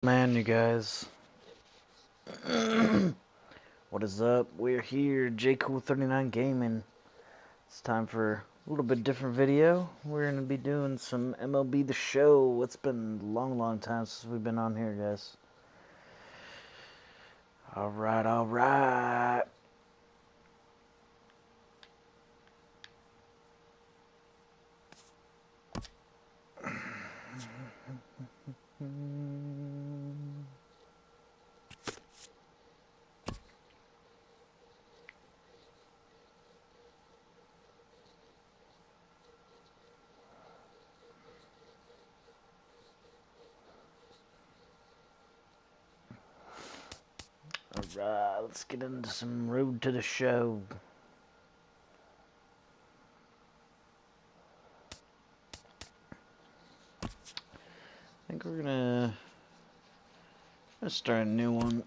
Man, you guys. What is up? We're here, JCool39 Gaming. It's time for a little bit different video. We're going to be doing some MLB The Show. It's been a long time since we've been on here, guys. Alright. Alright, let's get into some Road to the Show. I think we're gonna start a new one.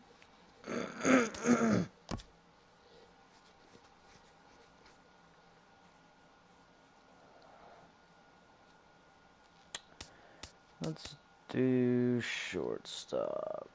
Let's do shortstop.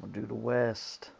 We'll do the West.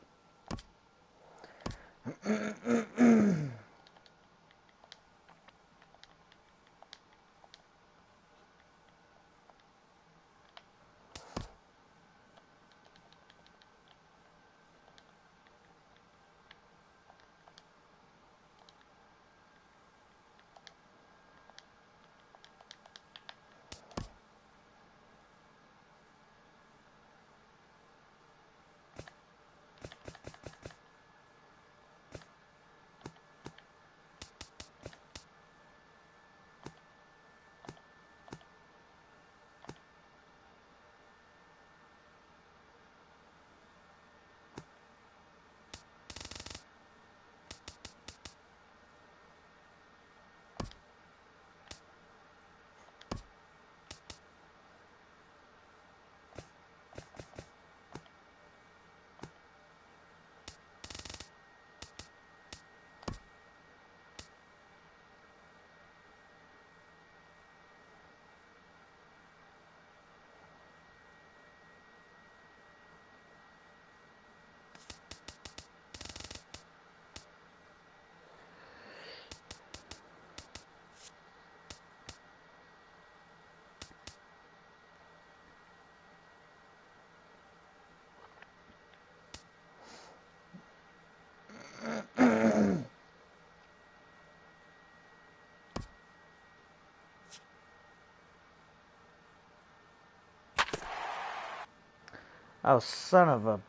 Oh, son of a...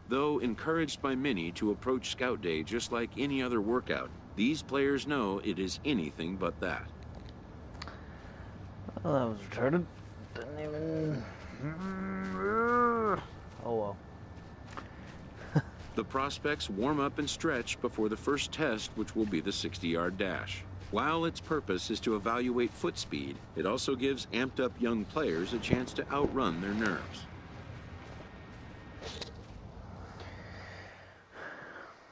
Though encouraged by many to approach Scout Day just like any other workout, these players know it is anything but that. Oh, that was retarded. Didn't even... Oh, well. The prospects warm up and stretch before the first test, which will be the 60-yard dash. While its purpose is to evaluate foot speed, it also gives amped up young players a chance to outrun their nerves.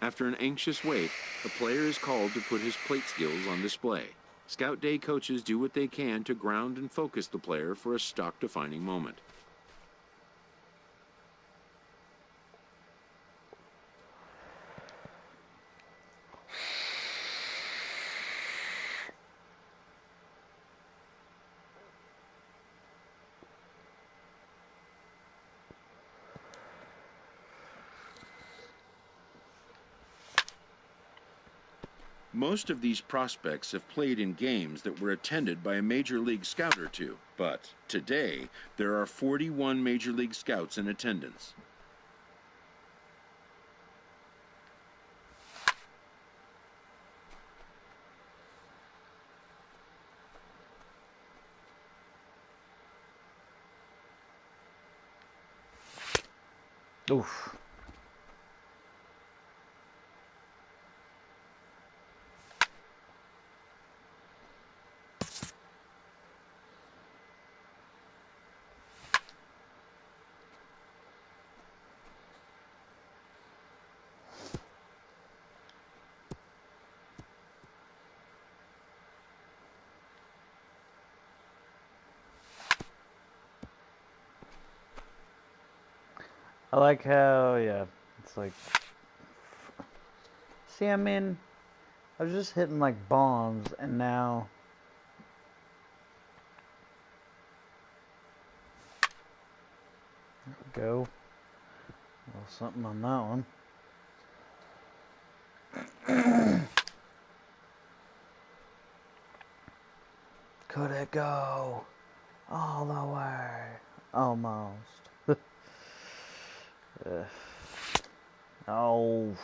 After an anxious wait, a player is called to put his plate skills on display. Scout Day coaches do what they can to ground and focus the player for a stock-defining moment. Most of these prospects have played in games that were attended by a Major League Scout or two, but today there are 41 Major League Scouts in attendance. Oof. I like how, yeah, it's like, see, I mean, I was just hitting like bombs, and now, there we go, a little something on that one. Could it go all the way? Almost. Oh.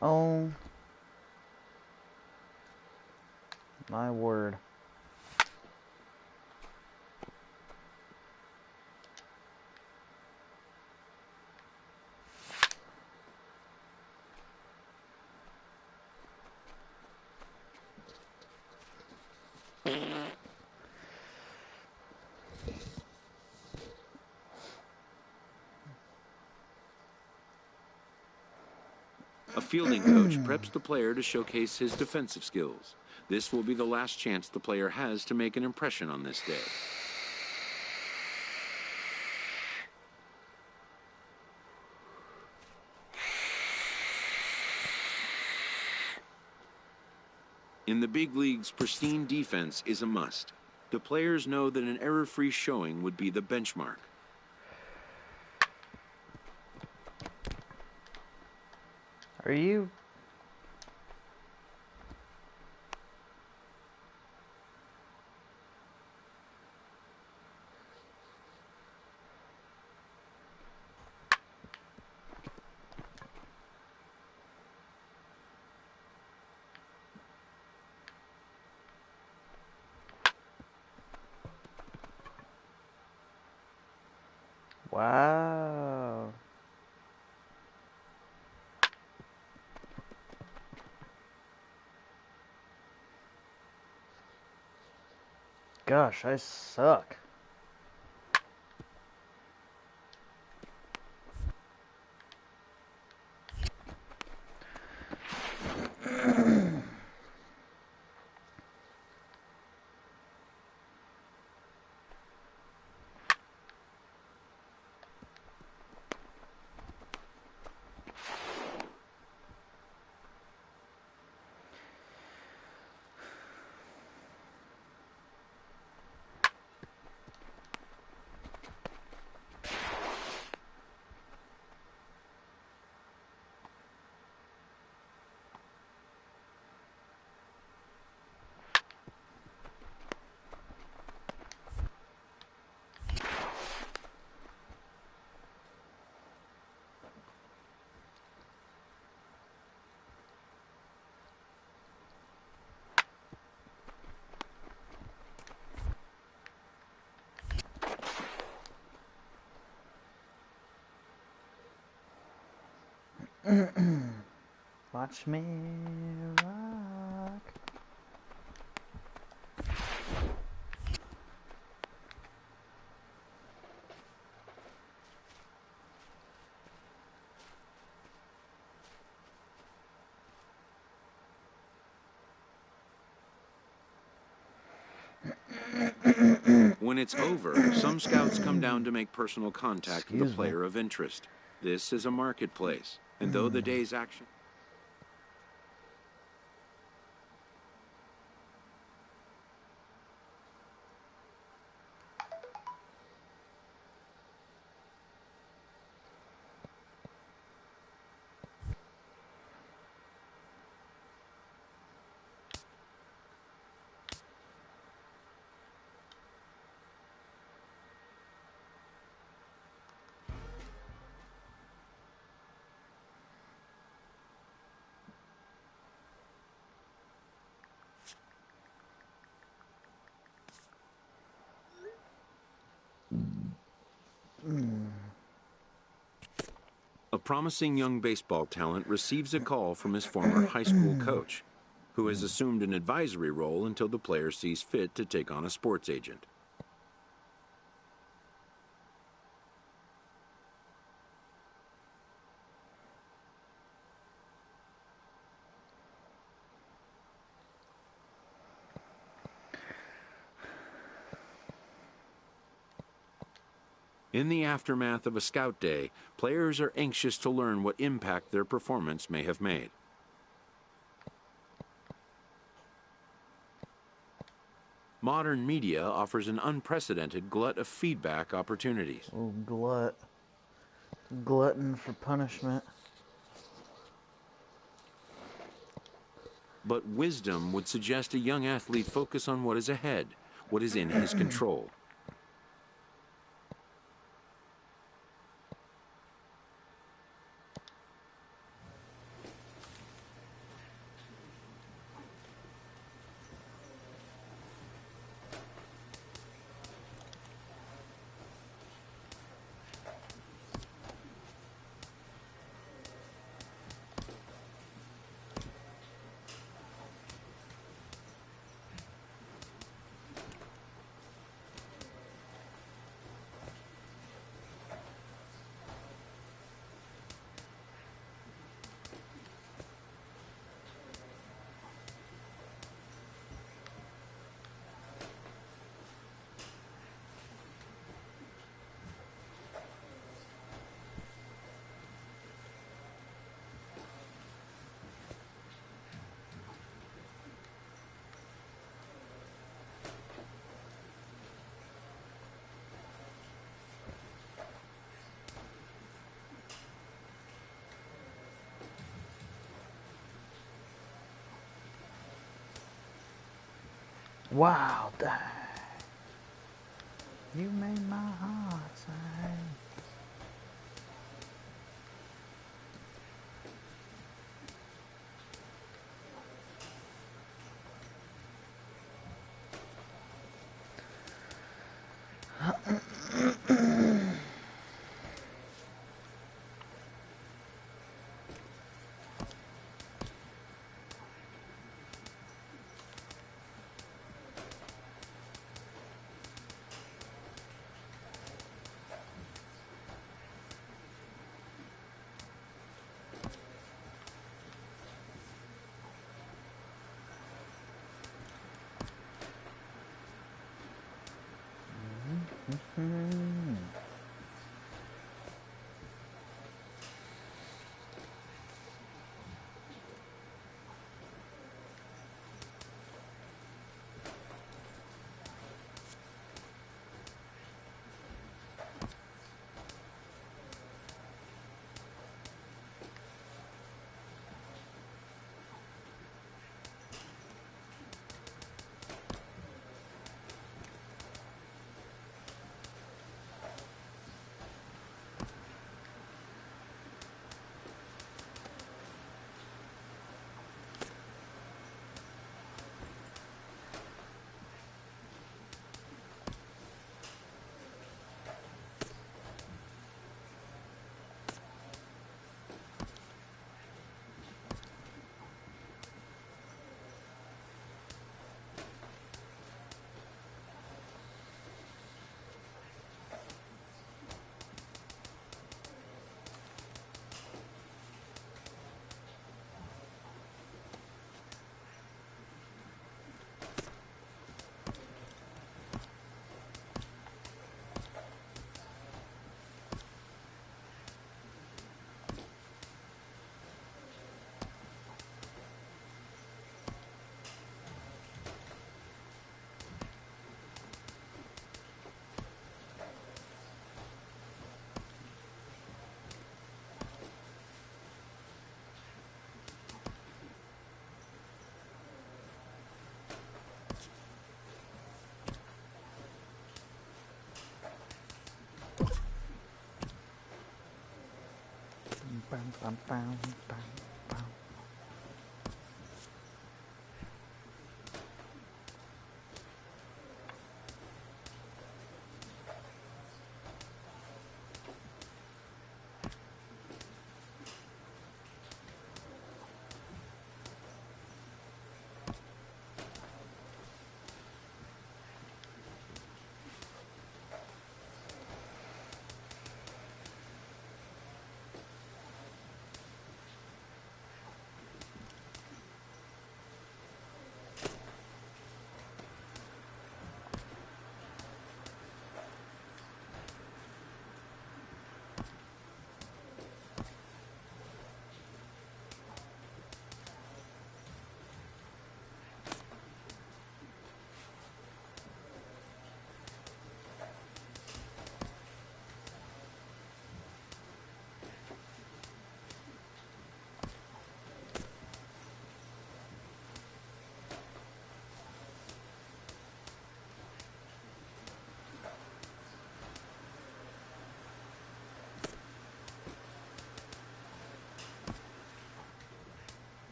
Oh. My word. A fielding coach preps the player to showcase his defensive skills. This will be the last chance the player has to make an impression on this day. In the big leagues, pristine defense is a must. The players know that an error-free showing would be the benchmark. Are you? Wow. Gosh, I suck. Watch me rock. When it's over, some scouts come down to make personal contact with a Excuse me. player of interest. This is a marketplace, and though the day's action... A promising young baseball talent receives a call from his former high school coach, who has assumed an advisory role until the player sees fit to take on a sports agent. In the aftermath of a scout day, players are anxious to learn what impact their performance may have made. Modern media offers an unprecedented glut of feedback opportunities. Oh, glutton for punishment. But wisdom would suggest a young athlete focus on what is ahead, what is in his control. Wow, dang. You made my heart sing. Bam, bam, bam, bam, bam.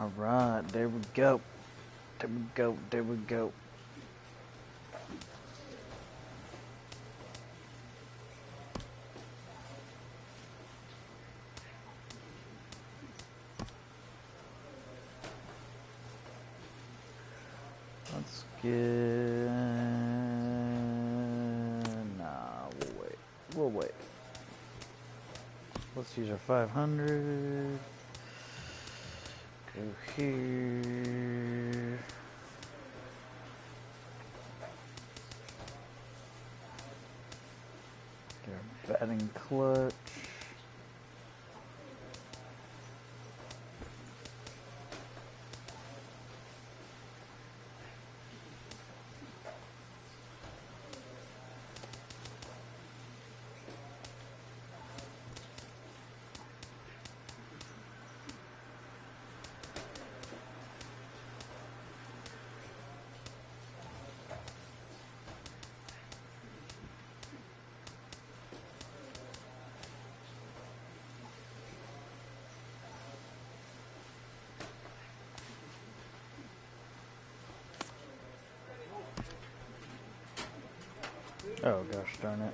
Alright, there we go. There we go, there we go. Let's get... Nah, we'll wait. We'll wait. Let's use our 500. Go here. Get our batting clutch. Oh gosh darn it.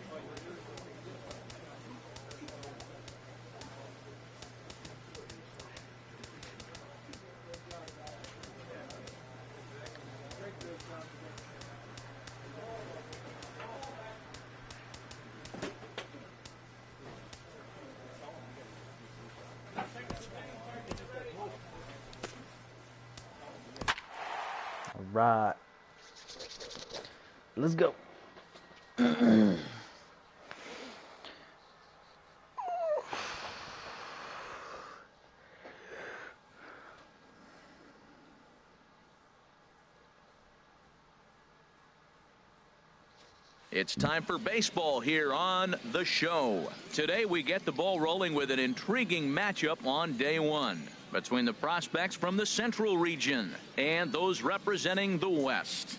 right. Let's go. It's time for baseball here on The Show. Today we get the ball rolling with an intriguing matchup on day one between the prospects from the Central region and those representing the West.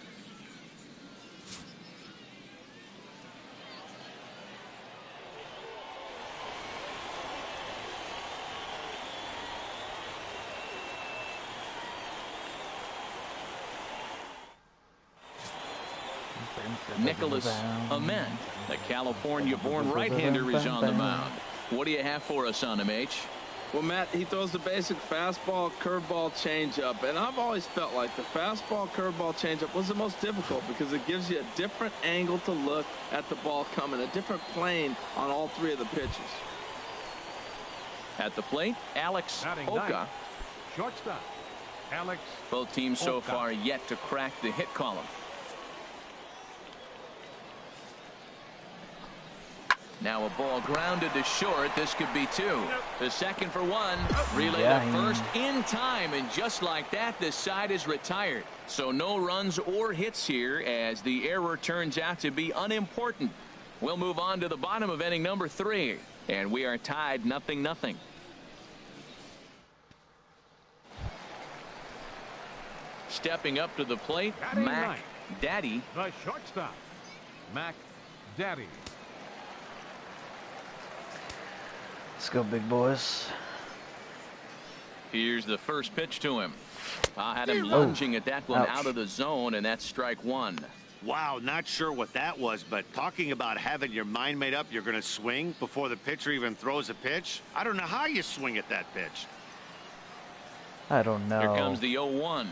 Nicholas Amen, the California-born right-hander, is on the mound. What do you have for us on him, H? Well, Matt, he throws the basic fastball, curveball, changeup, and I've always felt like the fastball, curveball, changeup was the most difficult because it gives you a different angle to look at the ball coming, a different plane on all three of the pitches. At the plate, Alex Oka. Shortstop, Alex. Both teams so far yet to crack the hit column. Now a ball grounded to short. This could be two. The second for one. Relay to first in time. And just like that, this side is retired. So no runs or hits here as the error turns out to be unimportant. We'll move on to the bottom of inning number 3. And we are tied 0-0. Stepping up to the plate, Mac Daddy. The shortstop, Mac Daddy. Let's go, big boys. Here's the first pitch to him. I had him lunging at that one out of the zone, and that's strike one. Wow, not sure what that was, but talking about having your mind made up you're going to swing before the pitcher even throws a pitch. I don't know how you swing at that pitch. I don't know. Here comes the 0-1.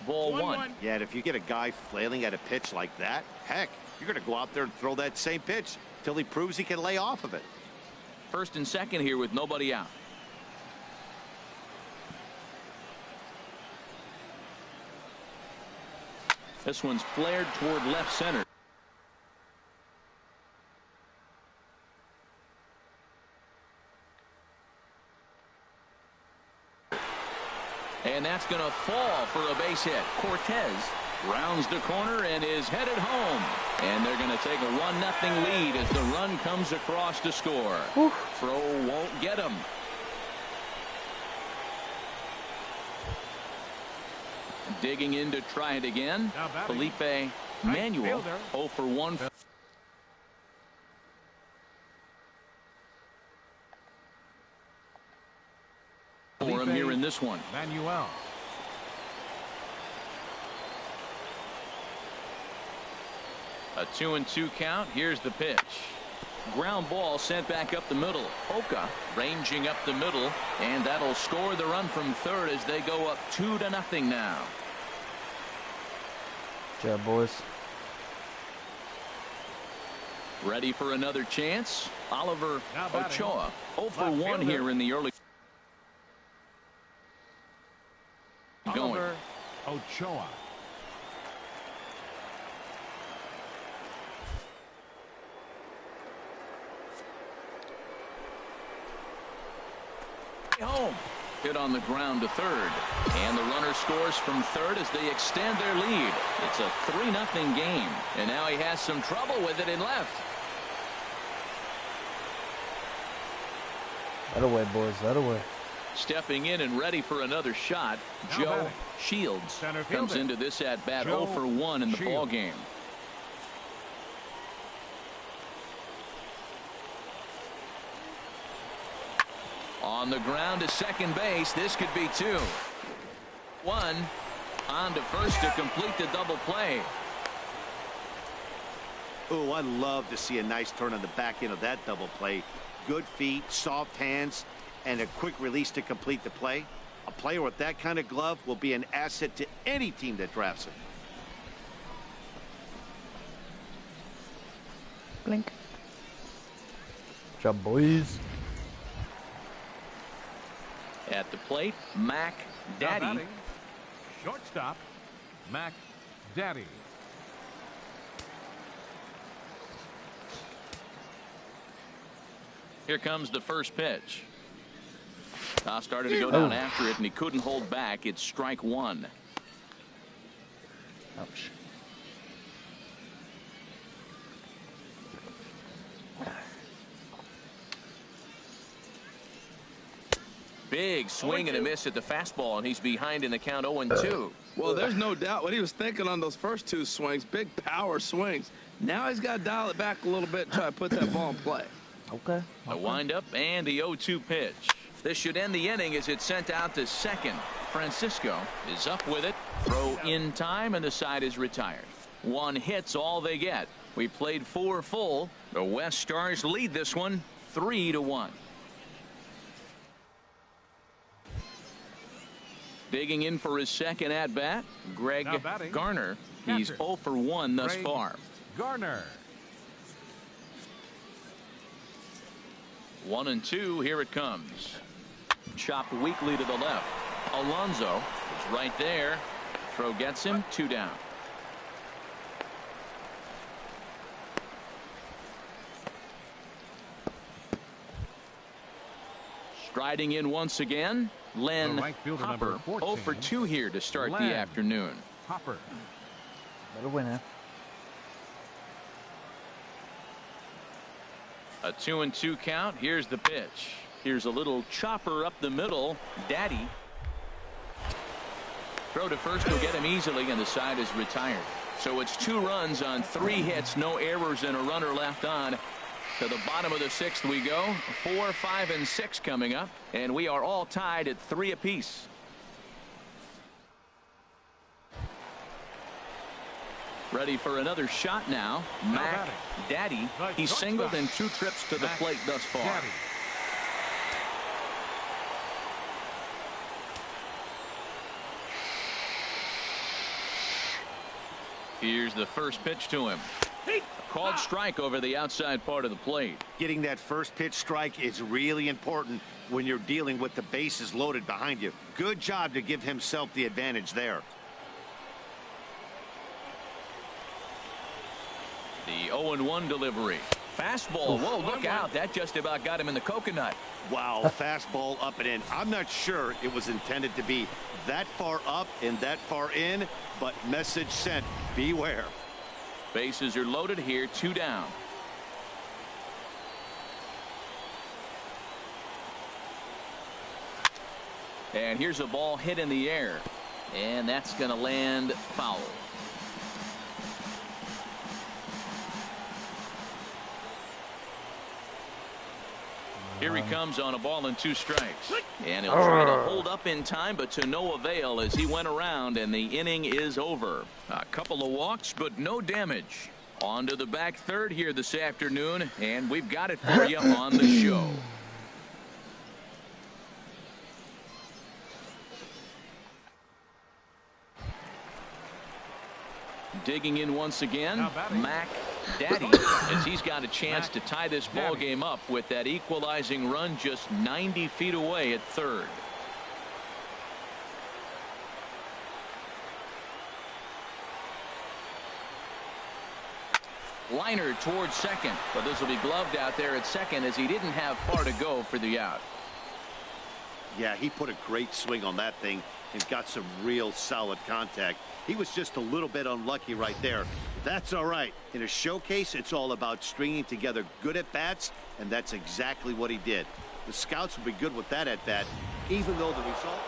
Ball one. Yeah, and if you get a guy flailing at a pitch like that, heck, you're going to go out there and throw that same pitch till he proves he can lay off of it. First and second here with nobody out. This one's flared toward left center. And that's going to fall for a base hit. Cortez rounds the corner and is headed home. And they're going to take a 1-0 lead as the run comes across to score. Throw won't get him. Digging in to try it again. Felipe Manuel 0 for 1. For him here in this one. Manuel. A 2-2 count. Here's the pitch. Ground ball sent back up the middle. Oka ranging up the middle, and that'll score the run from third as they go up 2-0 now. Good job, boys. Ready for another chance. Oliver Ochoa 0 for 1 here in the early going. Ochoa. Home. Hit on the ground to third. And the runner scores from third as they extend their lead. It's a 3-0 game. And now he has some trouble with it in left. That away, boys. That away. Stepping in and ready for another shot, Joe Shields comes into this at bat 0 for 1 in the ball game. On the ground to second base. This could be 2. 1 on to first to complete the double play. Oh, I love to see a nice turn on the back end of that double play. Good feet, soft hands, and a quick release to complete the play. A player with that kind of glove will be an asset to any team that drafts him. Blink. Good job, boys. At the plate, Mac Daddy. Shortstop, Mac Daddy. Here comes the first pitch. Started to go down after it, and he couldn't hold back. It's strike one. Ouch. Big swing and a miss at the fastball, and he's behind in the count 0-2. Well, there's no doubt what he was thinking on those first two swings. Big power swings. Now he's got to dial it back a little bit and try to put that ball in play. Okay. A windup and the 0-2 pitch. This should end the inning as it's sent out to second. Francisco is up with it. Throw in time, and the side is retired. 1 hit's all they get. We played 4 full. The West Stars lead this one 3-1. Digging in for his second at bat, Greg Garner. He's 0 for 1 thus far. Garner. 1-2. Here it comes. Chopped weakly to the left. Alonso is right there. Throw gets him. 2 down. Striding in once again, Len Hopper. 0 for 2 here to start the afternoon. Hopper. Better winner. A 2-2 count. Here's the pitch. Here's a little chopper up the middle. Daddy. Throw to first will get him easily, and the side is retired. So it's 2 runs on 3 hits, no errors, and a runner left on. To the bottom of the 6th we go. 4, 5, and 6 coming up, and we are all tied at 3 apiece. Ready for another shot now. Mac Daddy. He's singled in 2 trips to the plate thus far. Daddy. Here's the first pitch to him. Called strike over the outside part of the plate. Getting that first pitch strike is really important when you're dealing with the bases loaded behind you. Good job to give himself the advantage there. The 0-1 delivery. Fastball. Whoa, look out. That just about got him in the coconut. Wow, fastball up and in. I'm not sure it was intended to be that far up and that far in, but message sent. Beware. Bases are loaded here. 2 down. And here's a ball hit in the air, and that's going to land foul. Here he comes on a ball and 2 strikes. And he'll try to hold up in time, but to no avail as he went around, and the inning is over. A couple of walks, but no damage. On to the back third here this afternoon, and we've got it for you on the show. Digging in once again, Mac Daddy, as he's got a chance to tie this ball game up with that equalizing run just 90 feet away at third. Liner towards second, but this will be gloved out there at second as he didn't have far to go for the out. Yeah, he put a great swing on that thing and got some real solid contact. He was just a little bit unlucky right there. That's all right. In a showcase, it's all about stringing together good at-bats, and that's exactly what he did. The scouts will be good with that at-bat, even though the result...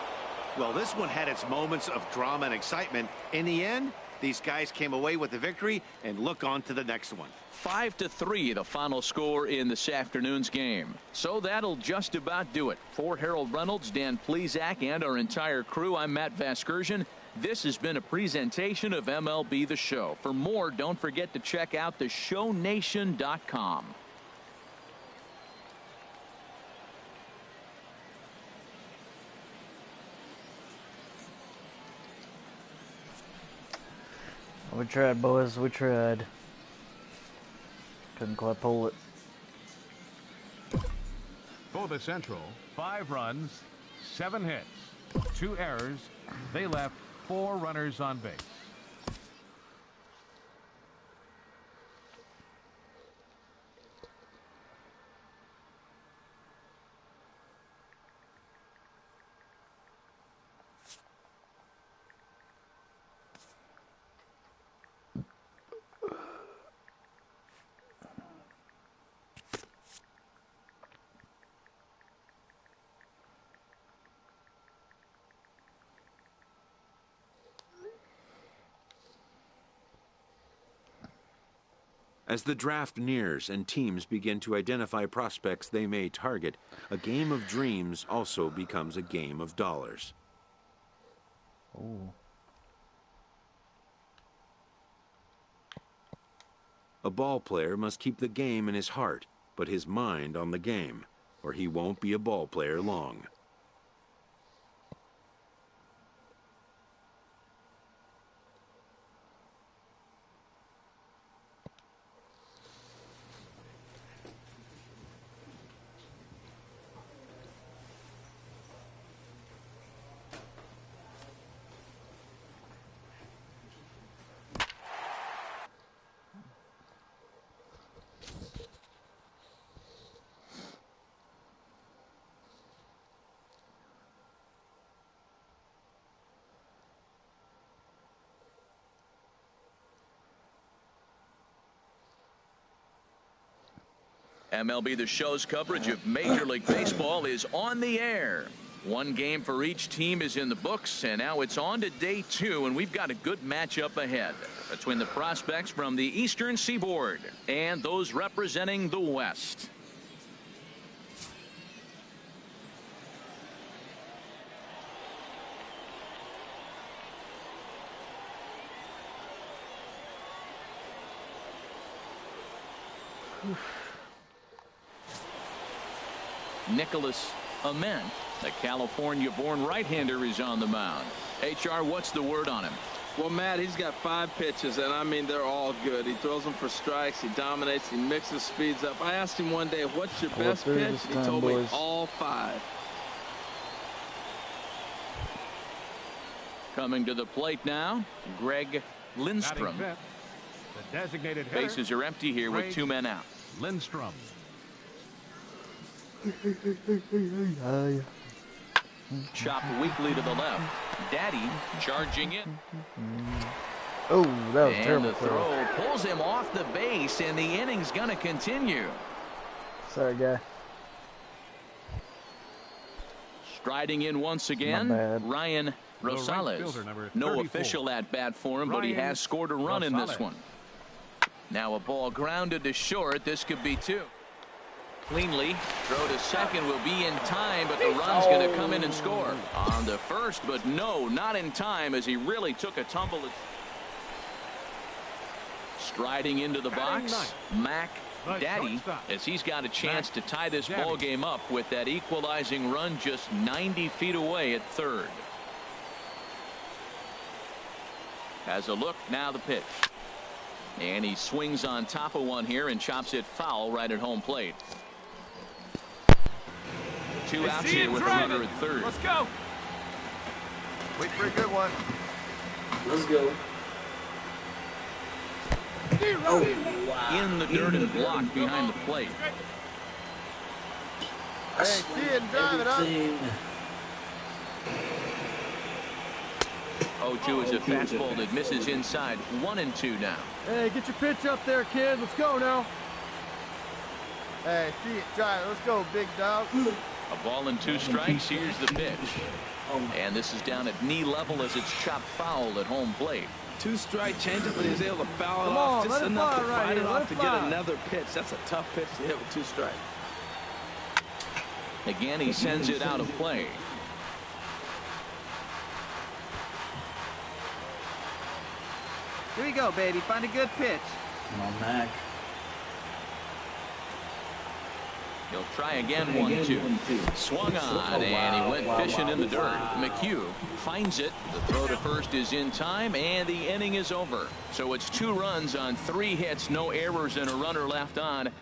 Well, this one had its moments of drama and excitement. In the end, these guys came away with the victory, and look on to the next one. 5-3, the final score in this afternoon's game. So that'll just about do it. For Harold Reynolds, Dan Plesac, and our entire crew, I'm Matt Vasgersian. This has been a presentation of MLB The Show. For more, don't forget to check out theshownation.com. We tried, boys. We tried. Couldn't quite pull it. For the Central, 5 runs, 7 hits, 2 errors. They left 4 runners on base. As the draft nears and teams begin to identify prospects they may target, a game of dreams also becomes a game of dollars. Ooh. A ball player must keep the game in his heart, but his mind on the game, or he won't be a ball player long. MLB The Show's coverage of Major League Baseball is on the air. One game for each team is in the books, and now it's on to day 2, and we've got a good matchup ahead between the prospects from the Eastern Seaboard and those representing the West. Nicholas Ament, the California-born right-hander, is on the mound. HR, what's the word on him? Well, Matt, he's got 5 pitches, and I mean, they're all good. He throws them for strikes. He dominates. He mixes speeds up. I asked him one day, what's your best pitch? He told me all 5. Coming to the plate now, Greg Lindstrom. The designated hitter. Bases are empty here with 2 men out. Lindstrom. Chop weakly to the left. Daddy charging in. Oh, that was And terrible the throw pulls him off the base, and the inning's going to continue. Sorry, guy. Striding in once again, Ryan Rosales. No official at bat for him, but he has scored a run in this one. Now a ball grounded to short. This could be 2. Cleanly, throw to second will be in time, but the run's going to come in and score. On the first, but no, not in time, as he really took a tumble. Striding into the box, Mac Daddy, as he's got a chance to tie this ball game up with that equalizing run just 90 feet away at third. Has a look, now the pitch. And he swings on top of one here and chops it foul right at home plate. 2 outs here with a runner at third. Let's go. Wait for a good one. Let's go. Oh, wow. In the dirt and blocked behind the plate. Hey, see it and drive it up. 0-2 is a fastball that misses inside. 1-2 now. Hey, get your pitch up there, kid. Let's go now. Hey, see it, drive it. Let's go, big dog. A ball and 2 strikes. Here's the pitch. And this is down at knee level as it's chopped foul at home plate. 2-strike changeup, but he was able to foul it off just enough to fight it off to get another pitch. That's a tough pitch to hit with 2 strikes. Again, he sends it out of play. Here we go, baby. Find a good pitch. Come on, Mac. He'll try again, 1-2. Swung on, and he went fishing in the dirt. McHugh finds it. The throw to first is in time, and the inning is over. So it's 2 runs on 3 hits, no errors, and a runner left on.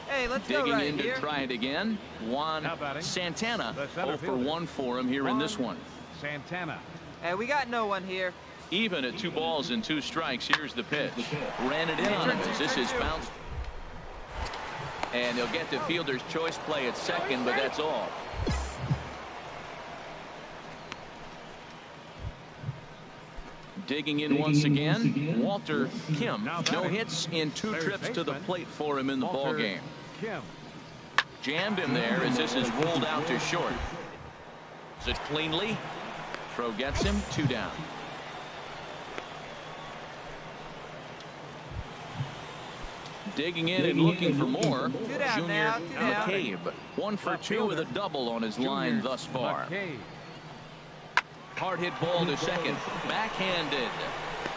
Hey, let's Digging go right in here. to try it again. Juan Santana, 0 for 1 for him here in this one. Santana. Hey, we got no one here. Even at 2 balls and 2 strikes, here's the pitch. Ran it in on him as this is bounced. And they'll get the fielder's choice play at second, but that's all. Digging in once again, Walter Kim. No hits in 2 trips to the plate for him in the ball game. Jammed him there as this is rolled out to short. Is it cleanly? Throw gets him, 2 down. Digging in and looking for more. Two down Junior now, two down. McCabe. 1 for 2 with a double on his line thus far. McCabe. Hard hit ball to second. Backhanded.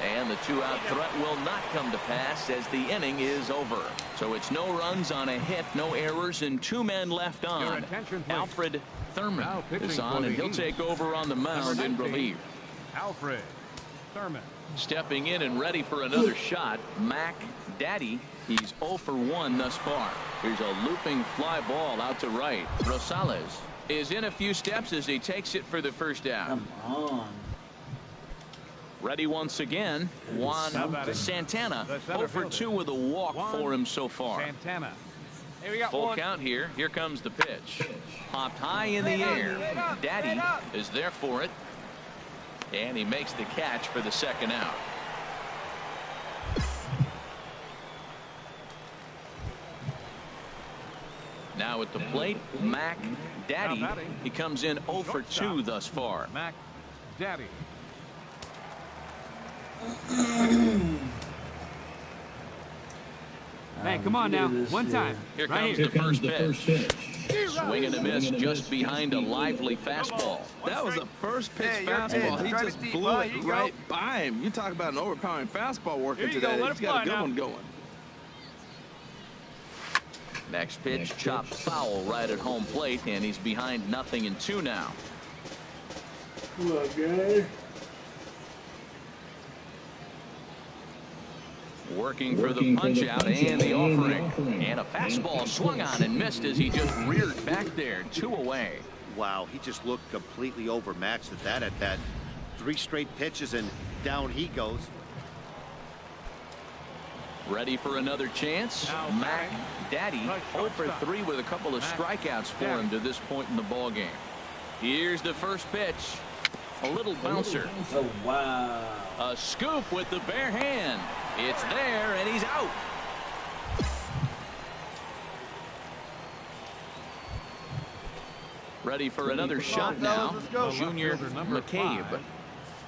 And the 2-out threat will not come to pass as the inning is over. So it's no runs on a hit, no errors, and 2 men left Your on. attention, please. Alfred Thurman Now pitching is for on, the and he'll East. take over on the mound in Number 19, relief. Alfred Thurman. Stepping in and ready for another shot, Mac Daddy. He's 0 for 1 thus far. Here's a looping fly ball out to right. Rosales is in a few steps as he takes it for the first out. Come on. Ready once again, Juan How about it? Santana. The center 0 for fielder. 2 with a walk Juan for him so far. Santana. Hey, we got Full one. count here. Here comes the pitch. Popped high in the air. Daddy is there for it. And he makes the catch for the second out. Now at the plate, Mac Daddy. He comes in 0 for 2 thus far. Mac Daddy. Hey, come on now. One time. Here Right comes here. the first pitch. Swing and a miss just behind a lively fastball. That was a first pitch Hey, you're fastball. pitch. He Try to just deep blew ball. it You go. right by him. You talk about an overpowering fastball working Here you go. today. Let He's it got fly a good now. one going. Next pitch, chopped foul right at home plate, and he's behind 0-2 now. Come on, guys. Working for the punch out and the offering. And a fastball swung on and missed as he just reared back there. 2 away. Wow, he just looked completely overmatched at that. 3 straight pitches and down he goes. Ready for another chance. Mac Daddy 0 for 3 with a couple of strikeouts for him to this point in the ball game. Here's the first pitch. A little bouncer. Oh, wow. A scoop with the bare hand. It's there, and he's out. Ready for another shot now. Let's go. Junior Fielder number McCabe 5.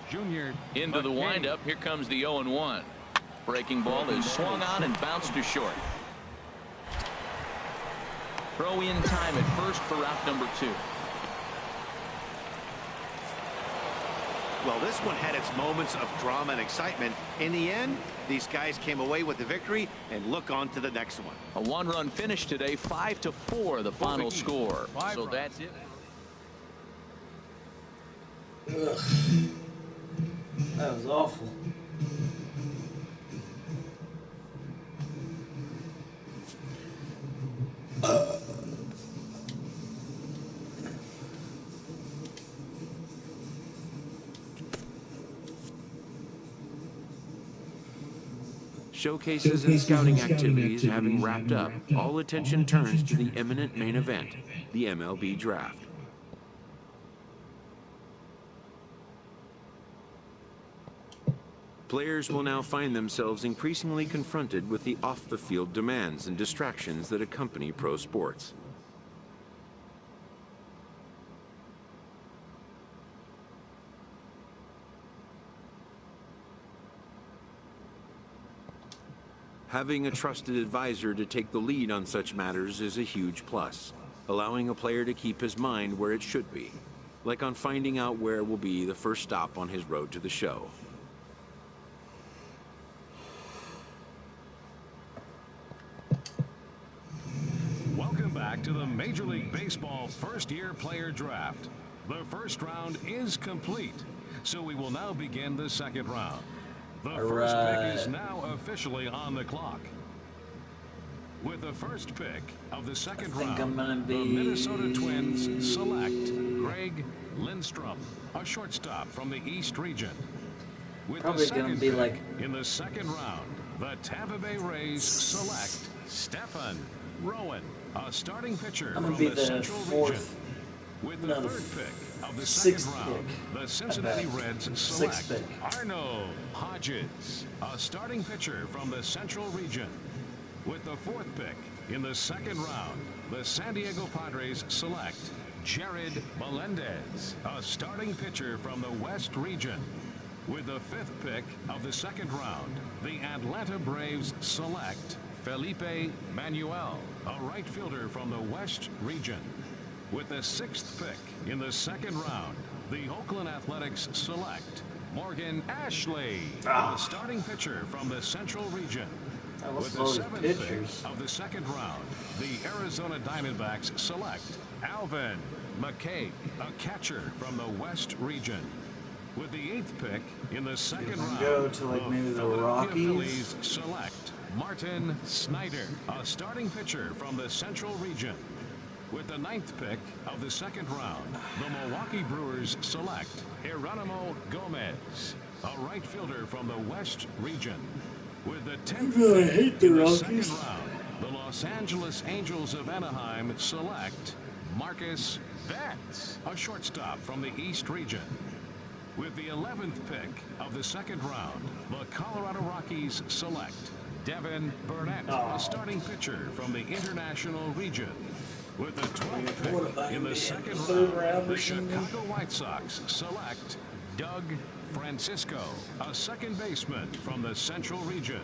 Junior into the McCabe. windup. Here comes the 0-1. Breaking ball is swung on and bounced to short. Throw in time at first for route number 2. Well, this one had its moments of drama and excitement. In the end, these guys came away with the victory and look on to the next one. A 1-run finish today, 5-4 the final score. So that's it. Ugh. That was awful. Showcases and scouting activities having wrapped up, all attention turns to the imminent main event, the MLB Draft. Players will now find themselves increasingly confronted with the off-the-field demands and distractions that accompany pro sports. Having a trusted advisor to take the lead on such matters is a huge plus, allowing a player to keep his mind where it should be, like on finding out where will be the first stop on his road to the show. Welcome back to the Major League Baseball first-year player draft. The first round is complete, so we will now begin the second round. The first pick is now officially on the clock. With the first pick of the second round, the Minnesota Twins select Greg Lindstrom, a shortstop from the East region. With the second pick in the second round, the Tampa Bay Rays select Stephen Rowan, a starting pitcher from the Central region. With the third pick of the second round, the Cincinnati Reds select Arno Hodges, a starting pitcher from the Central region. With the fourth pick in the second round, the San Diego Padres select Jared Melendez, a starting pitcher from the West region. With the fifth pick of the second round, the Atlanta Braves select Felipe Manuel, a right fielder from the West region. With the 6th pick in the 2nd round, the Oakland Athletics select Morgan Ashley, a starting pitcher from the Central region. With the 7th pick of the 2nd round, the Arizona Diamondbacks select Alvin McCabe, a catcher from the West region. With the 8th pick in the 2nd round, go to like maybe the Rockies. Phillies select Martin Snyder, a starting pitcher from the Central region. With the 9th pick of the 2nd round, the Milwaukee Brewers select Geronimo Gomez, a right fielder from the West region. With the 10th pick in the 2nd round, the Los Angeles Angels of Anaheim select Marcus Betts, a shortstop from the East region. With the 11th pick of the 2nd round, the Colorado Rockies select Devin Burnett, a starting pitcher from the International region. With the 12th pick in the 2nd round, the Chicago White Sox select Doug Francisco, a second baseman from the Central region.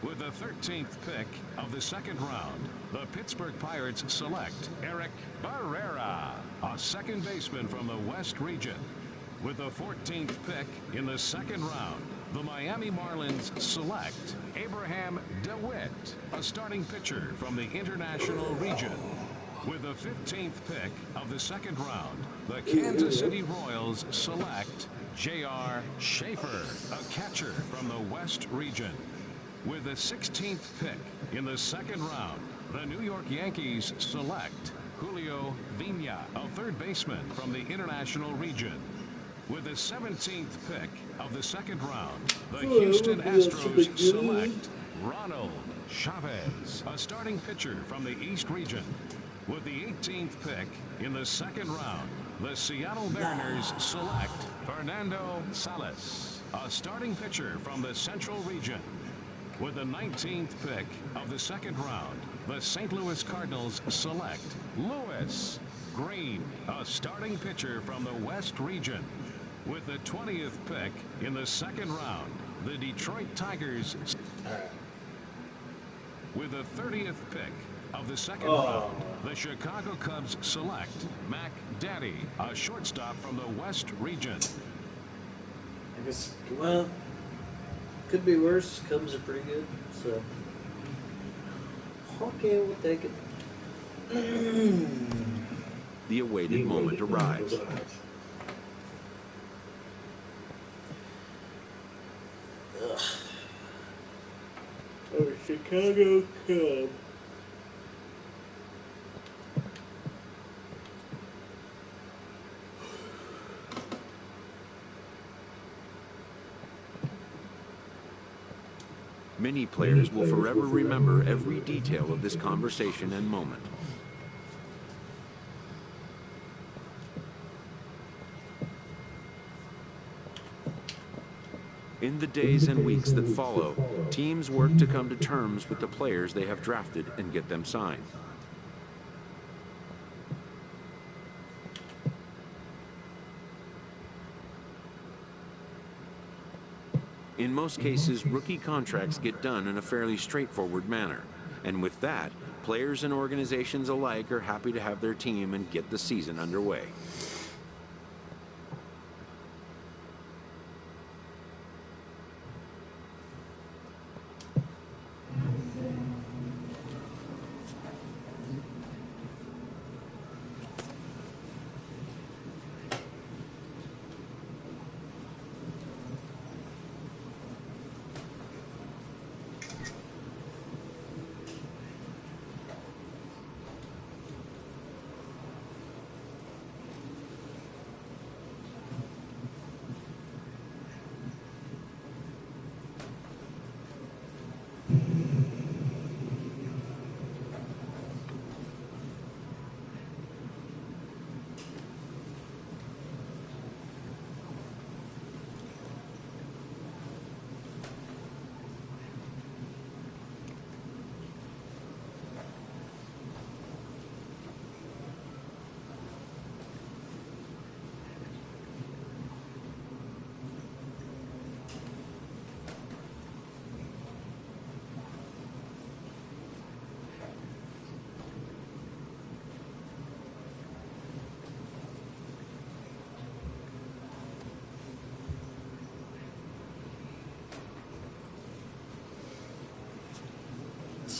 With the 13th pick of the 2nd round, the Pittsburgh Pirates select Eric Barrera, a second baseman from the West region. With the 14th pick in the 2nd round, the Miami Marlins select Abraham DeWitt, a starting pitcher from the International region. With the 15th pick of the 2nd round, the Kansas City Royals select J.R. Schaefer, a catcher from the West region. With the 16th pick in the 2nd round, the New York Yankees select Julio Vina, a third baseman from the International region. With the 17th pick of the 2nd round, the Houston Astros select Ronald Chavez, a starting pitcher from the East region. With the 18th pick in the 2nd round, the Seattle Mariners select Fernando Salas, a starting pitcher from the Central region. With the 19th pick of the 2nd round, the St. Louis Cardinals select Lewis Green, a starting pitcher from the West region. With the 20th pick in the 2nd round, the Detroit Tigers. With the 30th pick of the 2nd round, the Chicago Cubs select Mac Daddy, a shortstop from the West region. I guess, well, could be worse. Cubs are pretty good, so. Okay, we'll take it. The awaited moment arrives. Oh, Chicago Cub. Many players will forever remember every detail of this conversation and moment. In the days and weeks that follow, teams work to come to terms with the players they have drafted and get them signed. In most cases, rookie contracts get done in a fairly straightforward manner. And with that, players and organizations alike are happy to have their team and get the season underway.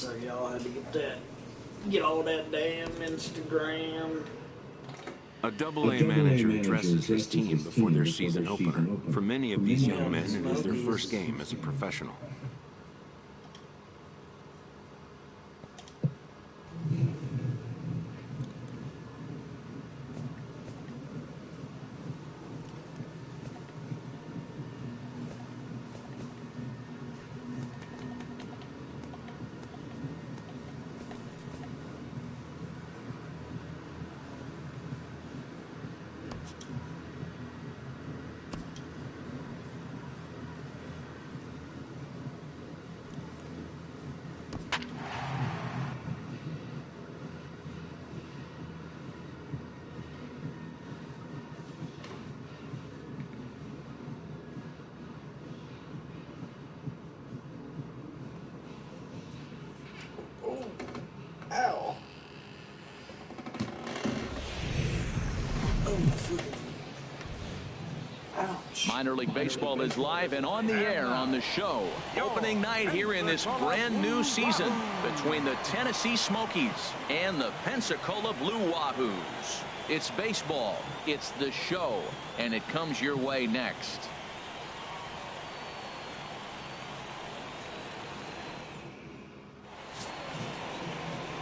So y'all had to get all that damn Instagram. A Double-A manager addresses his team before their season opener. For many of these young men, it is their first game as a professional. Ow. Oh, my foot. Ouch. Minor League Baseball is live and on the air on the show. Opening night here in this brand new season between the Tennessee Smokies and the Pensacola Blue Wahoos. It's baseball, it's the show, and it comes your way next.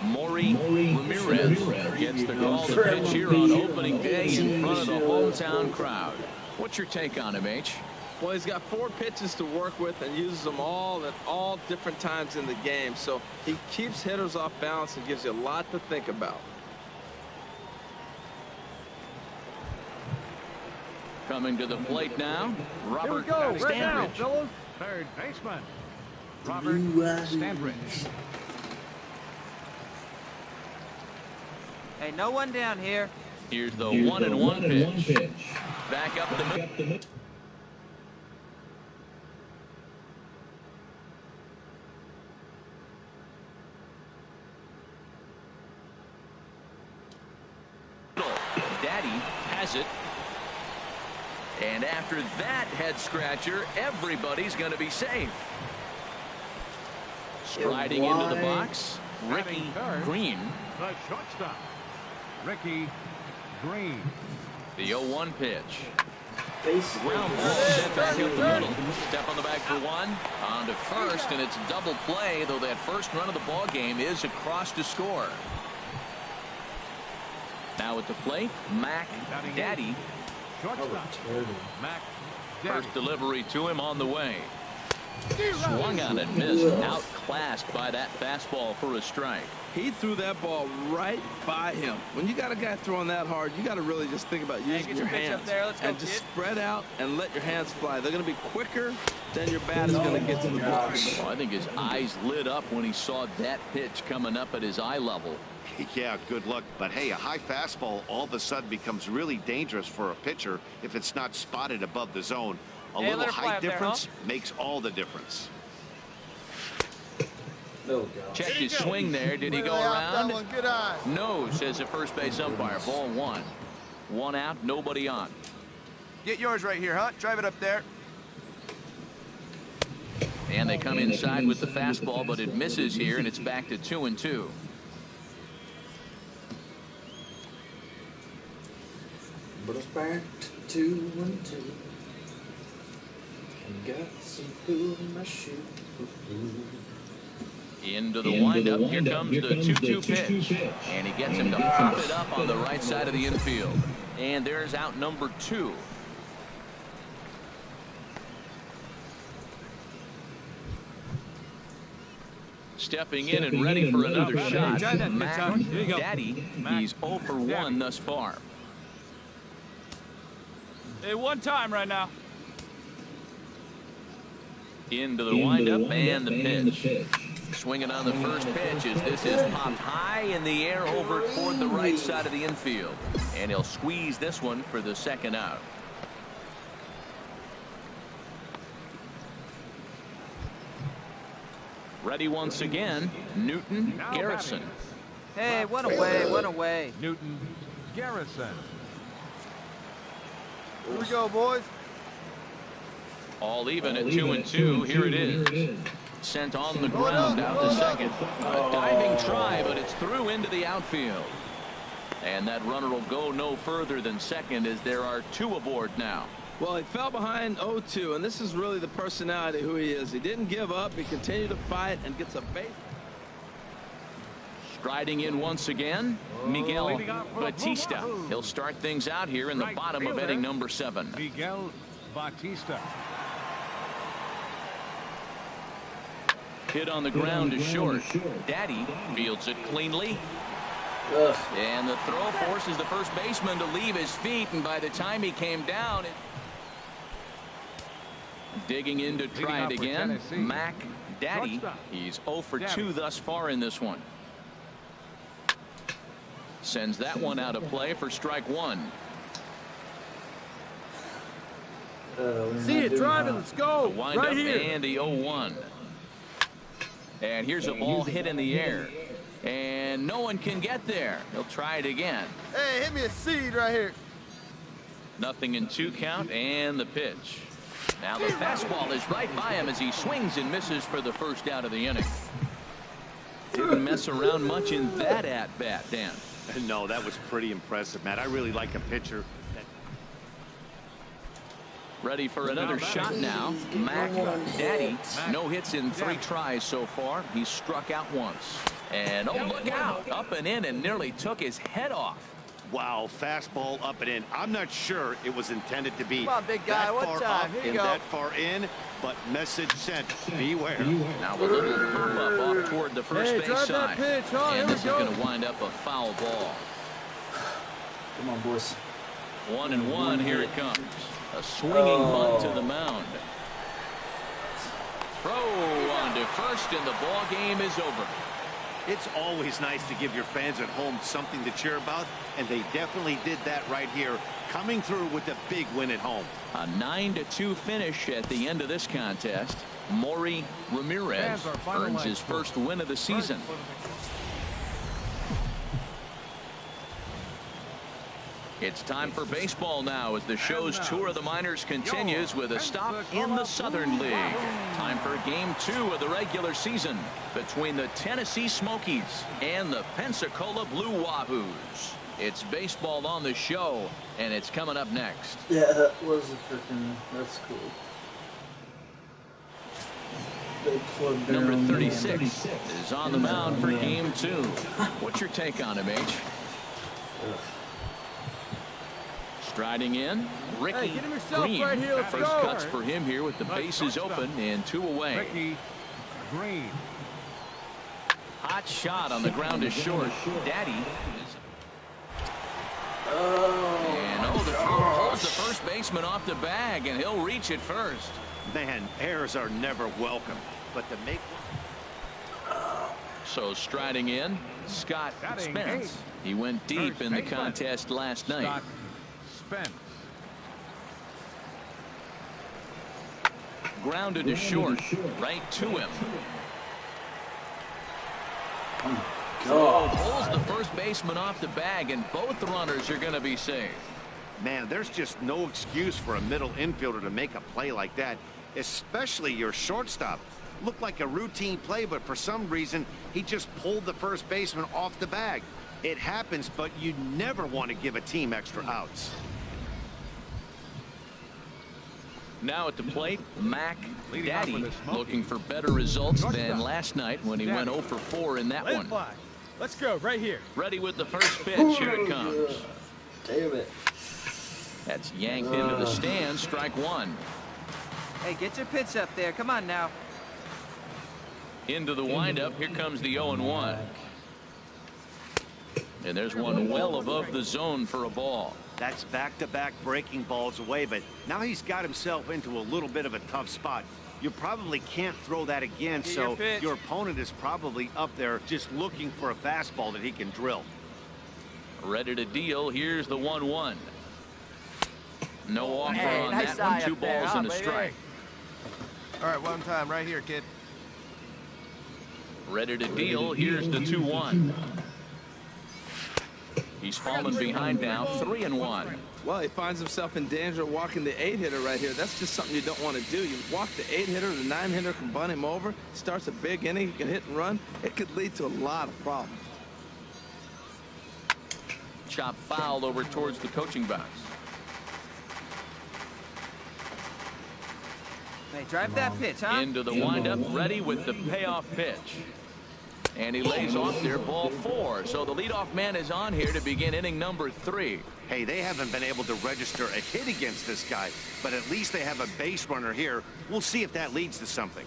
Maury Ramirez gets the call to pitch here on opening day in front of the hometown crowd. What's your take on him, H? Well, he's got 4 pitches to work with and uses them all at all different times in the game. So he keeps hitters off balance and gives you a lot to think about. Coming to the plate now, Robert Right now, Stanbridge. fellas. Third baseman, Robert Stanbridge. Hey, no one down here. Here's the 1-1 pitch. Back up the middle. Daddy has it. And after that head scratcher, everybody's going to be safe. Striding into the box, Ricky Green. The shortstop, Ricky Green. The 0-1 pitch. Basically. Ground ball set back up the middle. Step on the bag for one. On to first, and it's double play, though that first run of the ball game is across to score. Now at the plate, Mac Daddy. Shortstop, Mac Daddy. First delivery to him on the way. Swung on and missed. Outclassed by that fastball for a strike. He threw that ball right by him. When you got a guy throwing that hard, you got to really just think about using your hands and just spread out and let your hands fly. They're going to be quicker than your bat is going to get to the ball. Well, I think his eyes lit up when he saw that pitch coming up at his eye level. Yeah, good luck. But hey, a high fastball all of a sudden becomes really dangerous for a pitcher if it's not spotted above the zone. A little height difference makes all the difference. Oh, God. Checked his swing there. Did he go around? No, says the first base umpire. Ball 1. 1 out, nobody on. Get yours right here, Hunt. Drive it up there. And they come inside with the fastball, but it misses here, and it's back to 2-2. But it's back to 2-2. Got some food in my shoe. Into the windup. Here comes the 2-2 pitch. And he gets him to pop it up on the right side of the infield. And there's out number 2. Stepping in and ready for another shot. Mac Daddy. He's 0 for 1 thus far. Hey, one time right now. Into the windup and the pitch. Swinging on the first pitch as this is popped high in the air over toward the right side of the infield. And he'll squeeze this one for the second out. Ready once again, Newton Garrison. Hey, one away, one away. Newton Garrison. Here we go, boys. All even at 2-2. Here it is. sent on the ground out to second. A diving try, but it's through into the outfield. And that runner will go no further than second as there are 2 aboard now. Well, he fell behind 0-2, and this is really the personality who he is. He didn't give up. He continued to fight and gets a base. Striding in once again, Mlb Batista. He'll start things out here in the bottom of inning number 7. Mlb Batista. Hit on the ground to short. Daddy fields it cleanly. And the throw forces the first baseman to leave his feet, and by the time he came down, digging in to try it again, Mac Daddy. He's 0 for 2 thus far in this one. Sends that one out of play for strike 1. See it driving. Let's go. The windup Right here. and the 0-1. And here's a ball hit in the air. And no one can get there. He'll try it again. Hey, hit me a seed right here. Nothing in 2 count and the pitch. Now the fastball is right by him as he swings and misses for the first out of the inning. Didn't mess around much in that at-bat, Dan. No, that was pretty impressive, Matt. I really like a pitcher. Ready for another shot now. Mac Daddy. No hits in 3 tries so far. He's struck out once. And oh, look out. Up and in and nearly took his head off. Wow, fastball up and in. I'm not sure it was intended to be Come on, big guy, that what far time? up Here you and go. that far in, but message sent. Beware. Now a little pop-up off toward the first base drive that side. pitch. Oh, And here this we is go. going to wind up a foul ball. Come on, boys. 1-1. Here it comes. A swinging bunt to the mound. Throw on to first, and the ball game is over. It's always nice to give your fans at home something to cheer about, and they definitely did that right here, coming through with a big win at home. A 9-2 finish at the end of this contest. Maury Ramirez earns his first win of the season. It's time for baseball now as the show's tour of the minors continues with a stop in the Southern League. Time for game 2 of the regular season between the Tennessee Smokies and the Pensacola Blue Wahoos. It's baseball on the show, and it's coming up next. Yeah, that was a freaking. That's cool. They plugged their Number own 36 is on the mound for game 2. What's your take on him, H? Striding in, Ricky Hey, get him yourself Green. right here. Let's First go. cuts for him here with the bases open and 2 away. Ricky Green. Hot shot on the ground is short. Daddy is. And the throw pulls the first baseman off the bag, and he'll reach it first. Man, errors are never welcome, but to make So striding in, Scott Spence. He went deep in the contest last night. Scott Spence. Grounded to short, right to him. Pulls the first baseman off the bag, and both runners are going to be safe. Man, there's just no excuse for a middle infielder to make a play like that, especially your shortstop. Looked like a routine play, but for some reason, he just pulled the first baseman off the bag. It happens, but you never want to give a team extra outs. Now at the plate, Mac Daddy looking for better results than last night when he went 0 for 4 in that one. Let's go right here. Ready with the first pitch. Here it comes. Damn it. That's yanked into the stand. Strike 1. Hey, get your pitch up there. Come on now. Into the windup. Here comes the 0-1. And there's one well above the zone for a ball. That's back-to-back breaking balls away, but now he's got himself into a little bit of a tough spot. You probably can't throw that again, so your opponent is probably up there just looking for a fastball that he can drill. Ready to deal. Here's the 1-1. No offer on nice that one. eye 2 up there, balls huh, and a baby? strike. All right, one time right here, kid. Ready to deal. Here's the 2-1. He's fallen behind now, 3-1. Well, he finds himself in danger of walking the 8-hitter right here. That's just something you don't want to do. You walk the 8-hitter, the 9-hitter can bunt him over, starts a big inning, he can hit and run. It could lead to a lot of problems. Chop foul over towards the coaching box. Hey, drive that pitch, huh? Into the windup, ready with the payoff pitch. And he lays off there, ball 4. So the leadoff man is on here to begin inning number 3. Hey, they haven't been able to register a hit against this guy, but at least they have a base runner here. We'll see if that leads to something.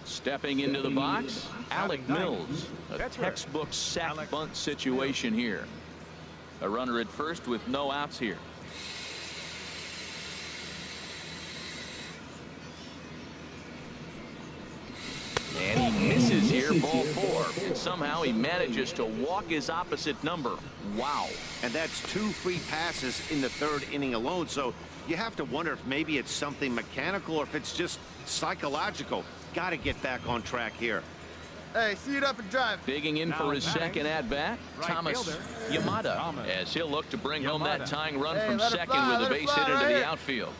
Stepping into the box, Alec Mills. A textbook sack bunt situation here. A runner at first with no outs here. And he misses here, ball 4. And somehow he manages to walk his opposite number. Wow. And that's 2 free passes in the 3rd inning alone. So you have to wonder if maybe it's something mechanical or if it's just psychological. Got to get back on track here. Hey, see it up and drive. Digging in for his second at-bat, Thomas Yamada, as he'll look to bring home that tying run from second with a base hit into the outfield.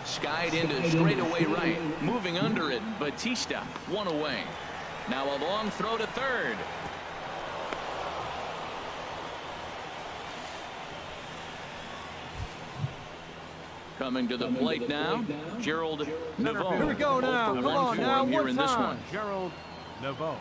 Skied into straightaway right, moving under it, Batista, 1 away. Now a long throw to third. Coming to the plate now, Gerald Naveau. Here we go now. Come on now, here one in this time. one. Gerald Naveau.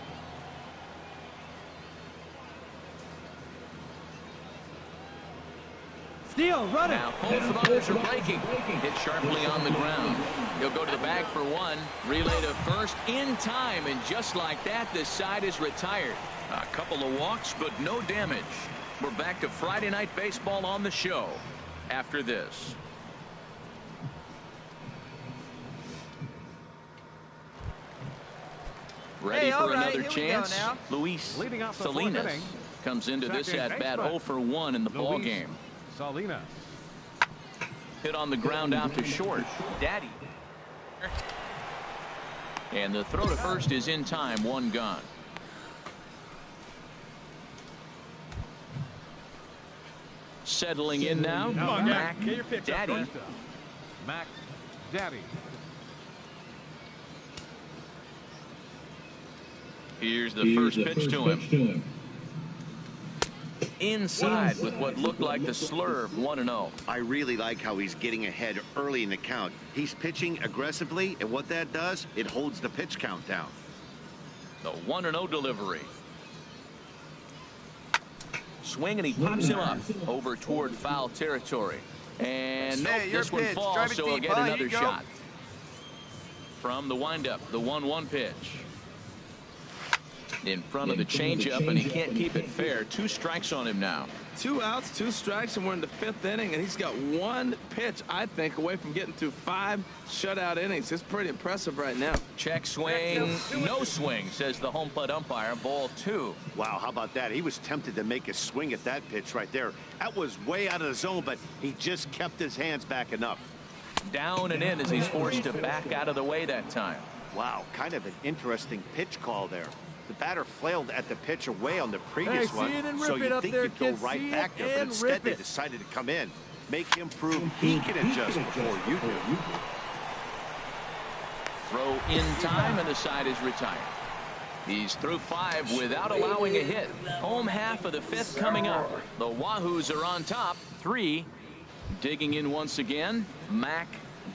Steal, run it. Now both runners are breaking. Hit sharply on the ground. He'll go to the bag for 1. Relay to first in time, and just like that, this side is retired. A couple of walks, but no damage. We're back to Friday Night Baseball on the show after this. Ready for another chance. Luis Salinas comes into this at-bat 0 for 1 in the ball game. Salinas. Hit on the ground out to short. Daddy. And the throw to first is in time. 1 gone. Settling in now. Mac Daddy. Mac Daddy. Here's the first pitch to him. Inside with what looked like the slurve, 1-0. I really like how he's getting ahead early in the count. He's pitching aggressively, and what that does, it holds the pitch count down. The 1-0 delivery. Swing, and he pops him up over toward foul territory. And nope, this one falls, so he'll get another shot. From the windup, the 1-1 pitch. In front of the changeup, and he can't keep it fair. 2 strikes on him now. 2 outs, 2 strikes, and we're in the 5th inning, and he's got 1 pitch, I think, away from getting through 5 shutout innings. It's pretty impressive right now. Check swing, no swing, says the home plate umpire. Ball 2. Wow, how about that? He was tempted to make a swing at that pitch right there. That was way out of the zone, but he just kept his hands back enough. Down and in as he's forced to back out of the way that time. Wow, kind of an interesting pitch call there. The batter flailed at the pitch away on the previous one, so you'd think he'd go right back there, but instead they decided to come in. Make him prove he can adjust before you do. Throw in time, and the side is retired. He's through 5 without allowing a hit. Home half of the 5th coming up. The Wahoos are on top, 3. Digging in once again, Mac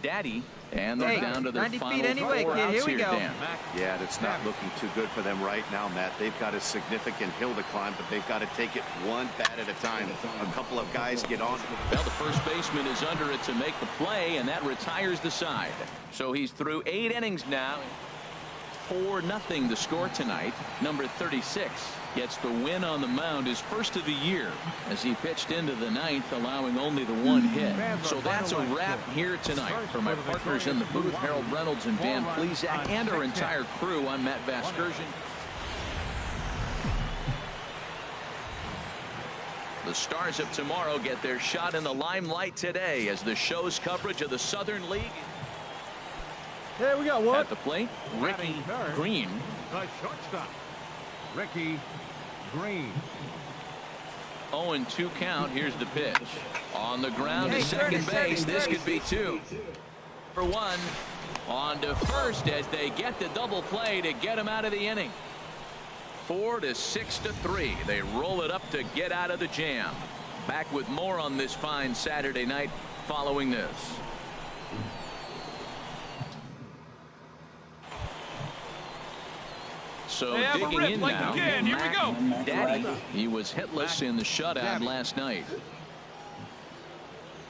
Daddy. And they're down to their 90 final feet anyway, 4 kid. outs Here we go. Dan. Yeah, that's not looking too good for them right now, Matt. They've got a significant hill to climb, but they've got to take it 1 bat at a time. A couple of guys get on. Well, the first baseman is under it to make the play, and that retires the side. So he's through 8 innings now. 4-0 the score tonight. Number 36 gets the win on the mound, his first of the year, as he pitched into the 9th, allowing only the 1 hit. So that's a wrap here tonight. For my partners in the booth, Harold Reynolds and Dan Plesac, and our entire crew, I'm Matt Vasgersian. The stars of tomorrow get their shot in the limelight today as the show's coverage of the Southern League. Hey, we got one. At the plate, Ricky Green. The shortstop, Ricky Green. 0-2 count. Here's the pitch. On the ground to second base. This could be 2 for 1. On to first as they get the double play to get him out of the inning. 4 to 6 to 3. They roll it up to get out of the jam. Back with more on this fine Saturday night following this. So digging in now, again. Here we go. Daddy. He was hitless in the shutout last night.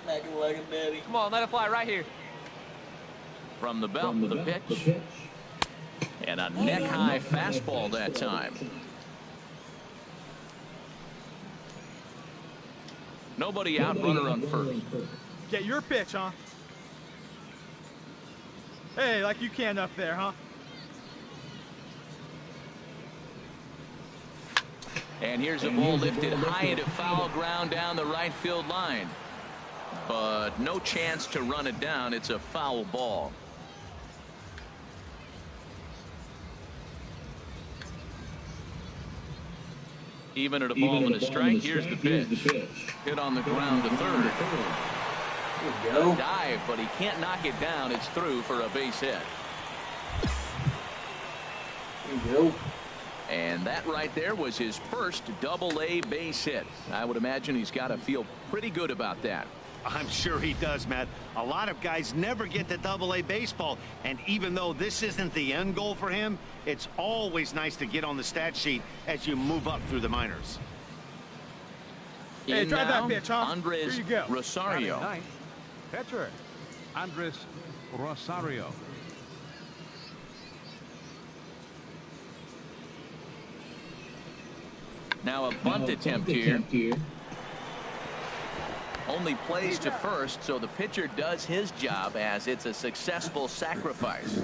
Come on, let it fly right here. From the belt, the pitch. And a neck-high fastball that time. Nobody out, runner on first. Get your pitch, huh? Hey, like you can up there, huh? And here's a ball lifted high into foul ground down the right field line. But no chance to run it down. It's a foul ball. Even at a ball and a strike. Here's the pitch. Hit on the ground to third. There we go. Dive, but he can't knock it down. It's through for a base hit. There we go. And that right there was his first Double-A base hit. I would imagine he's got to feel pretty good about that. I'm sure he does, Matt. A lot of guys never get to Double-A baseball, and even though this isn't the end goal for him, it's always nice to get on the stat sheet as you move up through the minors. Hey, try that pitch, huh? Andres Here you go. Rosario. Ninth, pitcher, Andres Rosario. Now a bunt attempt here. Only plays to first, so the pitcher does his job as it's a successful sacrifice.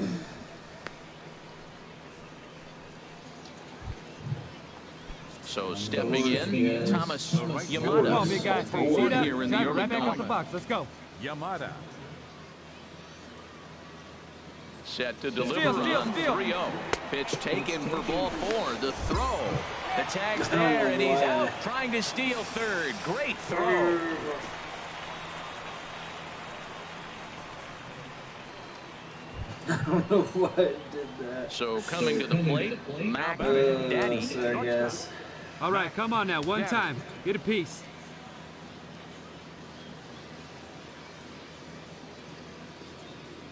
So stepping in, Thomas Yamada. Come on, big guy. For one here in the early Right back up the going. box. Let's go. Yamada. Set to deliver Steal, on steal. 3-0. Pitch taken for ball 4. The throw. The tag's there, and he's out trying to steal third. Great throw. I don't know why it did that. So coming to the plate, Mac Daddy. I guess. All right, come on now. One time. Get a piece.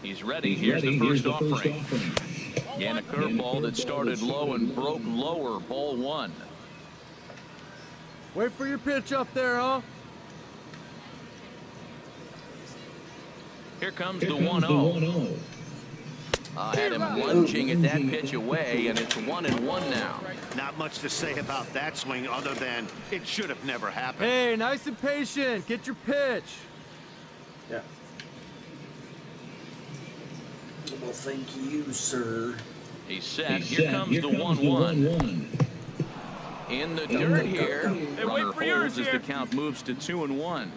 He's ready. Here's the first offering. And a curveball that started low and broke lower. Ball 1. Wait for your pitch up there, huh? Here comes the 1-0. Had him lunging at that pitch away, and it's 1-1 now. Not much to say about that swing other than it should have never happened. Hey, nice and patient. Get your pitch. Yeah. Well, thank you, sir. He's set. Here comes the 1-1. In the dirt here. Hey, Runner wait for yours holds as here. the count moves to 2-1.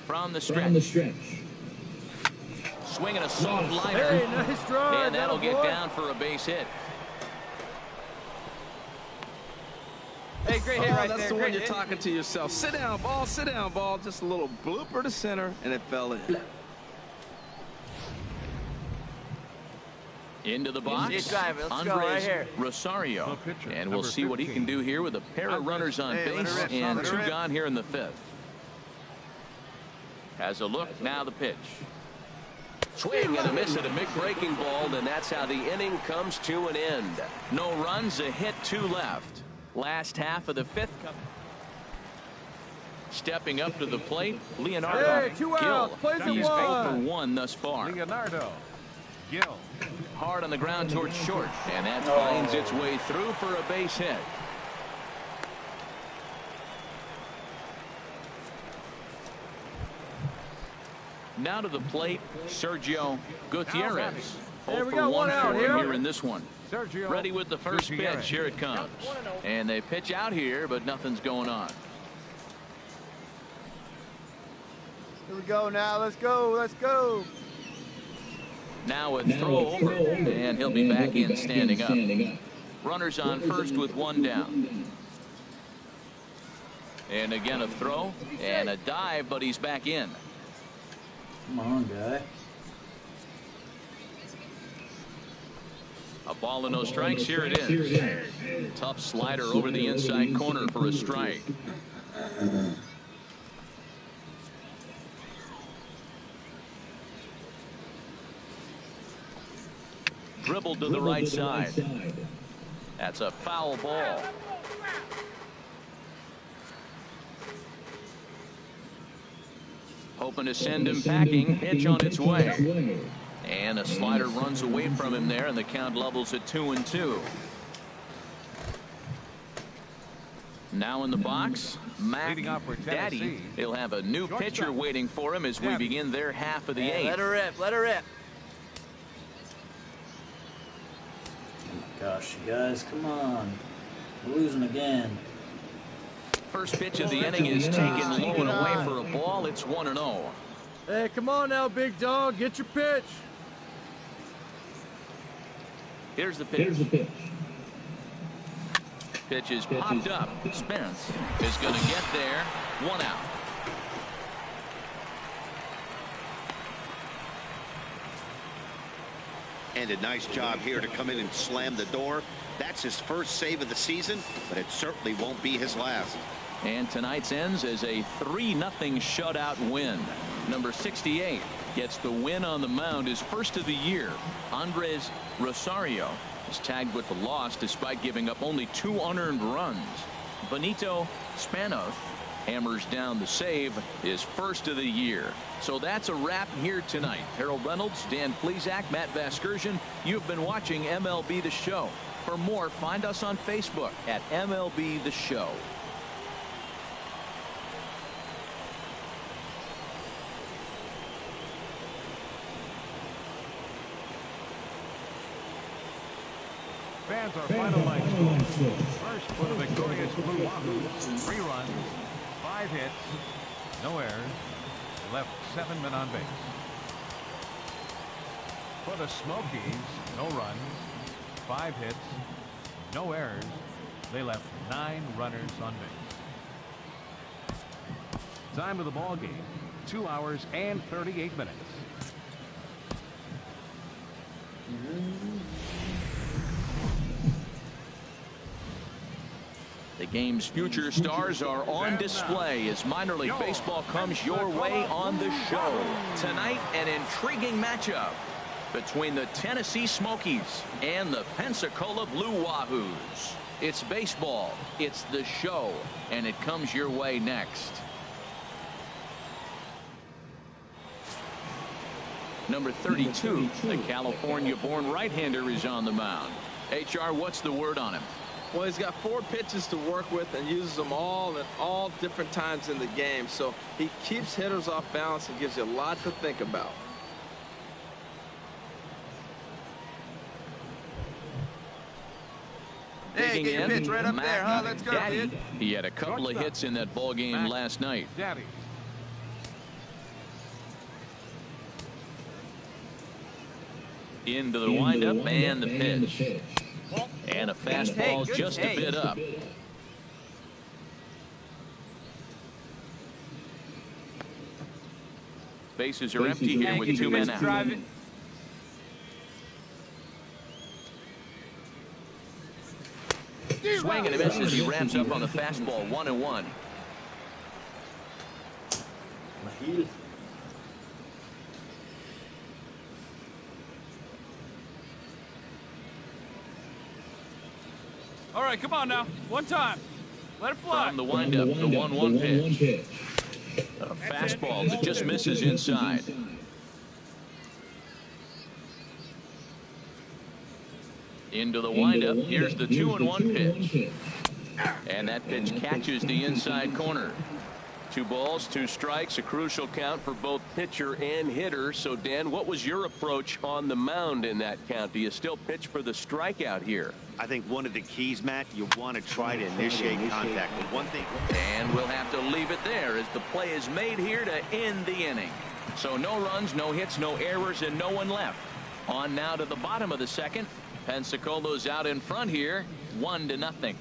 From the stretch. Swinging a soft liner. Hey, nice drive. And that'll get attaboy. down for a base hit. Hey, great hit right That's there. the one Great you're hit. talking to yourself. Sit down, ball. Sit down, ball. Just a little blooper to center, and it fell in. Into the box. He's driving. Let's go Andres right here. Rosario. The pitcher, And we'll number see what he 15. can do here with a pair of runners on Hey, let it base rip, and let it 2 rip. gone here in the 5th. Has a look. Now the pitch. Swing and a miss at a big breaking ball, and that's how the inning comes to an end. No runs, a hit, 2 left. Last half of the 5th. Stepping up to the plate, Leonardo Hey, 2 Gil. outs. Plays it He's 0 for one. 1 thus far. Leonardo Gil. Hard on the ground towards short, and that finds its way through for a base hit. Now to the plate, Sergio Gutierrez. Hey, 0 we for got 1 one out for him here. here in this one. Sergio. Ready with the first Gutierrez. pitch. Here it comes. And they pitch out here, but nothing's going on. Here we go now. Let's go. Let's go. Now a throw over, and he'll be back in standing up. Runners on first with one down. And again a throw and a dive, but he's back in. Come on, guy. A ball and no strikes. Here it is. Tough slider over the inside corner for a strike. Dribbled to the right side. That's a foul ball. Hoping to send him packing. Pitch on its way. And a slider runs away from him there, and the count levels at 2-2. Now in the box, Mac Daddy. He'll have a new pitcher waiting for him as we begin their half of the eighth. Let her rip. Let her rip. Gosh, you guys, come on. We're losing again. First pitch of the inning is taken low and away for a ball. It's 1-0. Hey, come on now, big dog. Get your pitch. Here's the pitch. Pitch is popped up. Spence is going to get there. 1 out. And a nice job here to come in and slam the door. That's his first save of the season, but it certainly won't be his last. And tonight's ends as a 3-0 shutout win. Number 68 gets the win on the mound, his first of the year. Andres Rosario is tagged with the loss despite giving up only 2 unearned runs. Benito Spanos hammers down the save, his first of the year. So that's a wrap here tonight. Harold Reynolds, Dan Plesac, Matt Vasgersian. You've been watching MLB The Show. For more, find us on Facebook at MLB The Show. Fans are finalized. First for the victorious Blue Wahoos. 3 runs, 5 hits, no errors. Left 7 men on base. For the Smokies, no runs, 5 hits, no errors. They left 9 runners on base. Time of the ball game, 2 hours and 38 minutes. The game's future stars are on display as minor league baseball comes your way on the show. Tonight, an intriguing matchup between the Tennessee Smokies and the Pensacola Blue Wahoos. It's baseball, it's the show, and it comes your way next. Number 32, the California-born right-hander, is on the mound. HR, what's the word on him? Well, he's got 4 pitches to work with and uses them all at all different times in the game. So he keeps hitters off balance and gives you a lot to think about. Hey, get your pitch right up there, huh? Let's go, Daddy. dude. He had a couple of hits in that ball game last night. Daddy. Into the windup and the pitch. And a fastball just a bit up. Bases are empty here with 2 men out. Swing and a miss as he wraps up on the fastball. 1-1. All right, come on now. One time. Let it fly. From the windup, the 1-1 pitch. A fastball that just misses inside. Into the windup. Here's the 2-1 pitch. And that pitch catches the inside corner. 2 balls, 2 strikes, a crucial count for both pitcher and hitter. So, Dan, what was your approach on the mound in that count? Do you still pitch for the strikeout here? I think one of the keys, Matt, you want to try to initiate contact. But one thing. And we'll have to leave it there as the play is made here to end the inning. So no runs, no hits, no errors, and no one left. On now to the bottom of the second. Pensacolo's out in front here, 1-0.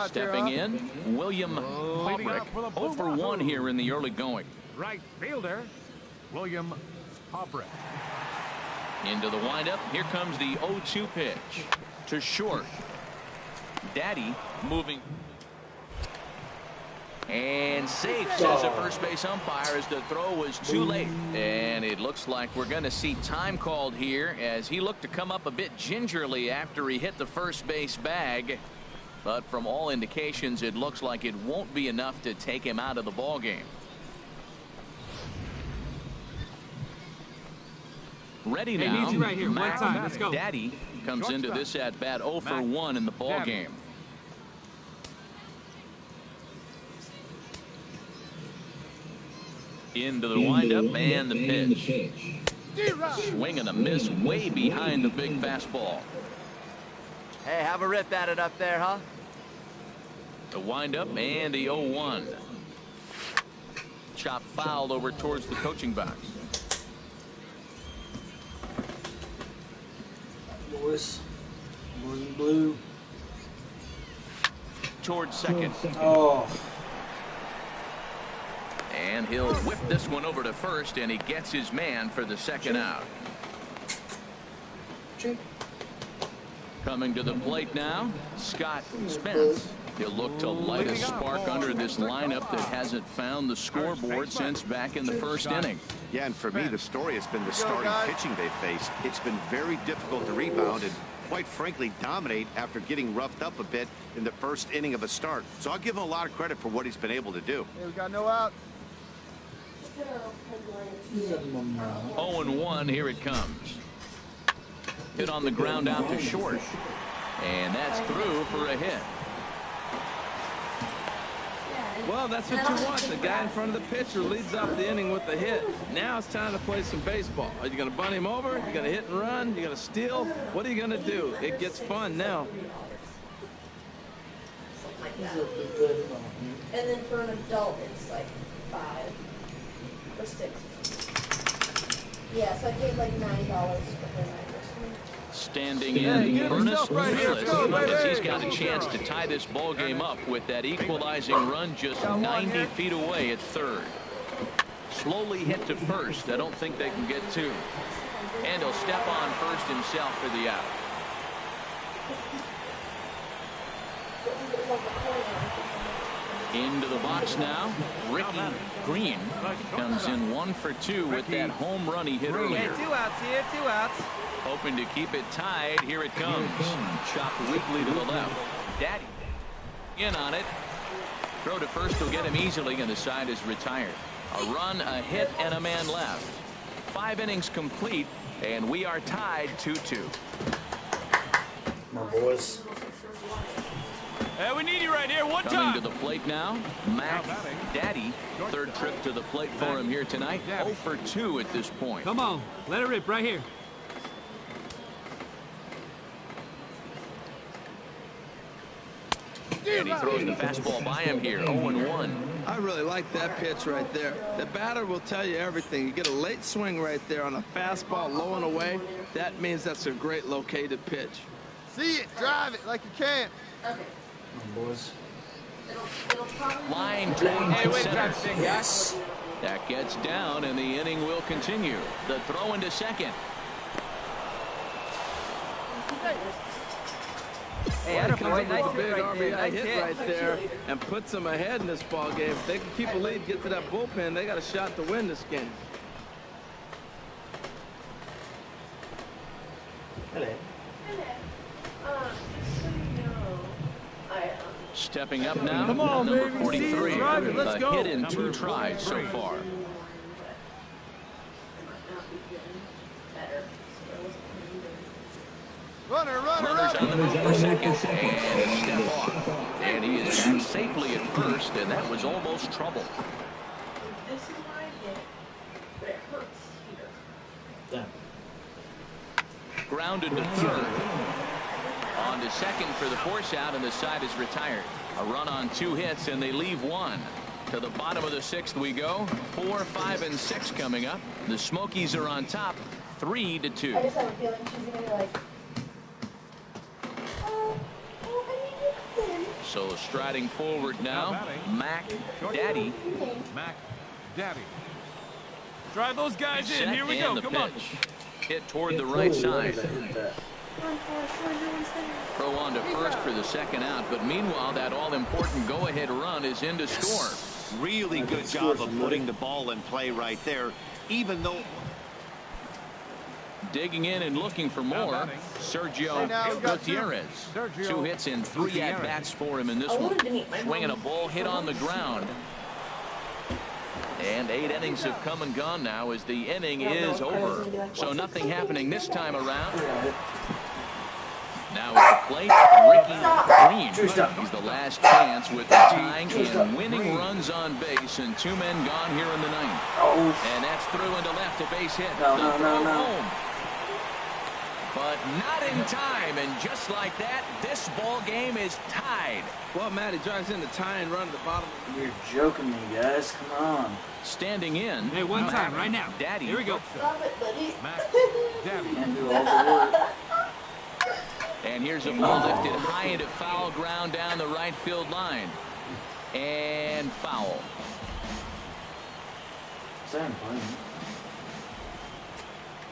Stepping in, William Haubrich, 0 for 1 here in the early going. Right fielder, William Haubrich. Into the windup. Here comes the 0-2 pitch to short. Daddy moving. And safe, says the first base umpire, as the throw was too late. And it looks like we're going to see time called here as he looked to come up a bit gingerly after he hit the first base bag. But from all indications, it looks like it won't be enough to take him out of the ball game. Ready now. Needs you right here. One time. Let's go. Daddy comes into this at bat 0 for 1 in the ball game. Into the windup and the pitch. Swing and a miss way behind the big fastball. Hey, have a rip at it up there, huh? The windup and the 0-1. Chop fouled over towards the coaching box. Boys, morning blue. Towards second. Oh. And he'll whip this one over to first, and he gets his man for the second out. Coming to the plate now, Scott Spence. He'll look to light a spark under this lineup that hasn't found the scoreboard since back in the first inning. Yeah, and for me, the story has been the starting pitching they've faced. It's been very difficult to rebound and, quite frankly, dominate after getting roughed up a bit in the first inning of a start. So I'll give him a lot of credit for what he's been able to do. Hey, we got no out. 0-1, here it comes. Hit on the ground out to short. And that's through for a hit. Well, that's what you want. The guy in front of the pitcher leads off the inning with the hit. Now it's time to play some baseball. Are you going to bunt him over? You're going to hit and run? You're going to steal? What are you going to do? It gets fun now. And then for an adult, it's like 5 or 6. Yeah, so I paid like $9 for her night. Standing in, Ernest Willis, as he's got a chance to tie this ball game up with that equalizing run just 90 feet away at third. Slowly hit to first. I don't think they can get 2. And he'll step on first himself for the out. Into the box now, Ricky Green comes in 1 for 2 with that home run he hit earlier. 2 outs here, 2 outs. Hoping to keep it tied. Here it comes. Chopped weakly to the left. Daddy in on it. Throw to first will get him easily, and the side is retired. A run, a hit, and a man left. 5 innings complete, and we are tied 2-2. My boys. Hey, we need you right here. One time. Coming to the plate now, Mac Daddy. 3rd trip to the plate for him here tonight. 0 for 2 at this point. Come on, let it rip right here. And he throws the fastball by him here, 0-1. I really like that pitch right there. The batter will tell you everything. You get a late swing right there on a fastball low and away. That means that's a great located pitch. See it, drive it like you can. Okay. Boys. Line toward center. Yes. That gets down, and the inning will continue. The throw into second. Hey, Well, he comes boy, up nice with a big hit right there. RBI Nice hit hit. right there and puts them ahead in this ball game. If they can keep a lead, get to that bullpen, they got a shot to win this game. Hello. Stepping up now, Come on, number baby. 43. See, drive it. Let's a go. hit in 2 tries so far. Runners on the move for second, and a step off. And he is back safely at first, and that was almost trouble. This is where I hit, but it hurts here. Grounded to third. On to second for the force out, and the side is retired. A run on 2 hits, and they leave 1. To the bottom of the 6th we go. 4, 5, and 6 coming up. The Smokies are on top, 3-2. I just have a feeling she's gonna be like, so striding forward now, Mac Daddy. Mac Daddy. Drive those guys in. Here we go. Come on. Hit toward the right side. Throw on to first for the second out, but meanwhile that all-important go-ahead run is in to score. Really good job of putting the ball in play right there, even though... Digging in and looking for more, Sergio Gutierrez. 2 hits and 3 at-bats for him in this one. Swinging a ball hit on the ground. And 8 innings have come and gone now as the inning is over. So nothing happening this time around. Now at the plate, Ricky Green. He's the last chance with the tying and winning runs on base, and 2 men gone here in the 9th. And that's through into left, a base hit. Home. But not in time, and just like that, this ball game is tied. Well, Matt, he drives in the tying run at the bottom. You're joking me, guys. Come on. Standing in. Hey, one time, right now. Daddy. Here we go. stop it, buddy. Mac Daddy. Can't do all the work. And here's a ball lifted high into foul ground down the right field line. And foul. Same plane.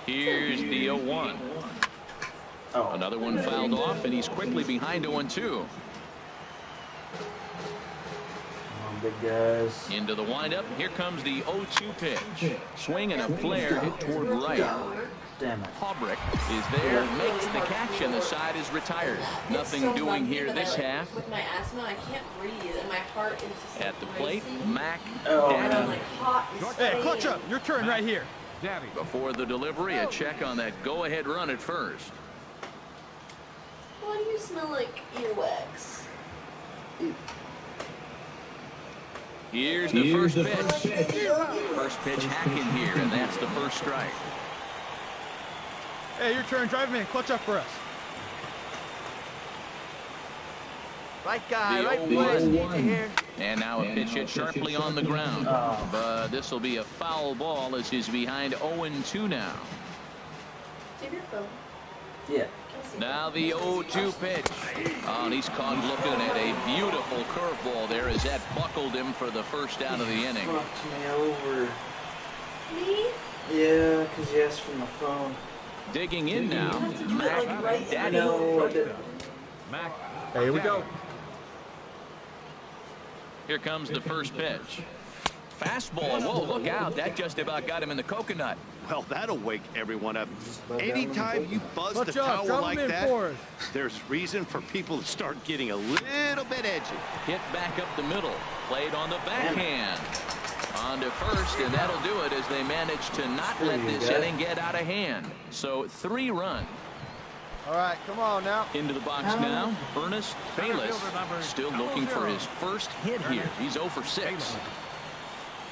Here's the 0-1. Another one fouled off, and he's quickly behind 0-2. Big guys. Into the windup. Here comes the 0-2 pitch. Swing and a flare hit toward right. Damn it. Haubrick is there, makes the catch, and the side is retired. Nothing doing here this half. With my asthma, I can't breathe, and my heart is just At the plate, Mac I'm Daddy. like hot and Hey, sweaty. clutch up. Your turn right here. Daddy. Before the delivery, a check on that go-ahead run at first. Why do you smell like earwax? Here's the first pitch. First pitch hacking here, and that's the first strike. Hey, your turn. Drive him in. Clutch up for us. Right guy, The right place. Need you here. And now a pitch hit sharply on the ground. But this will be a foul ball as he's behind 0-2 now. Take your phone. Yeah. Now the 0-2 pitch. Oh, and he's caught looking at a beautiful curveball there as that buckled him for the first out of the inning. Fucked me over. Me? Yeah, because you asked for my phone. Digging in now, Like right Daddy. No, I didn't. Mac. Hey, here we go. Here comes the first pitch. Fastball. Whoa, look out. That just about got him in the coconut. Well, that'll wake everyone up. Anytime you buzz the Clutch up. tower Drop like him in that, for us. there's reason for people to start getting a little bit edgy. Hit back up the middle. Played on the backhand. On to first, and that'll do it as they manage to not let this inning get out of hand. So 3 runs. All right, come on now. Into the box now, Ernest Bayless still looking for his first hit here. He's 0 for 6.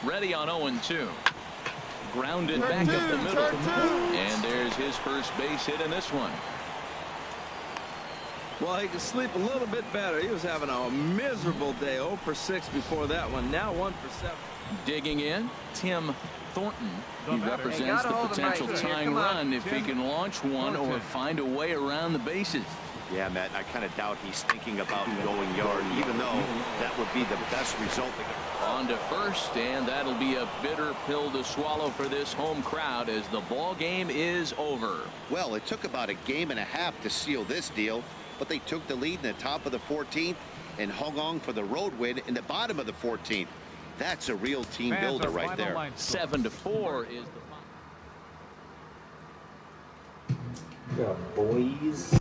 Ready on 0-2. Grounded back up the middle. And there's his first base hit in this one. Well, he could sleep a little bit better. He was having a miserable day. 0 for 6 before that one. Now 1 for 7. Digging in, Tim Thornton. He represents the potential tying run if he can launch one or find a way around the bases. Yeah, Matt, I kind of doubt he's thinking about going yard, even though that would be the best result. On to first, and that'll be a bitter pill to swallow for this home crowd as the ball game is over. Well, it took about a game and a half to seal this deal, but they took the lead in the top of the 14th and hung on for the road win in the bottom of the 14th. That's a real team builder right there. 7-4 is the Yeah, boys.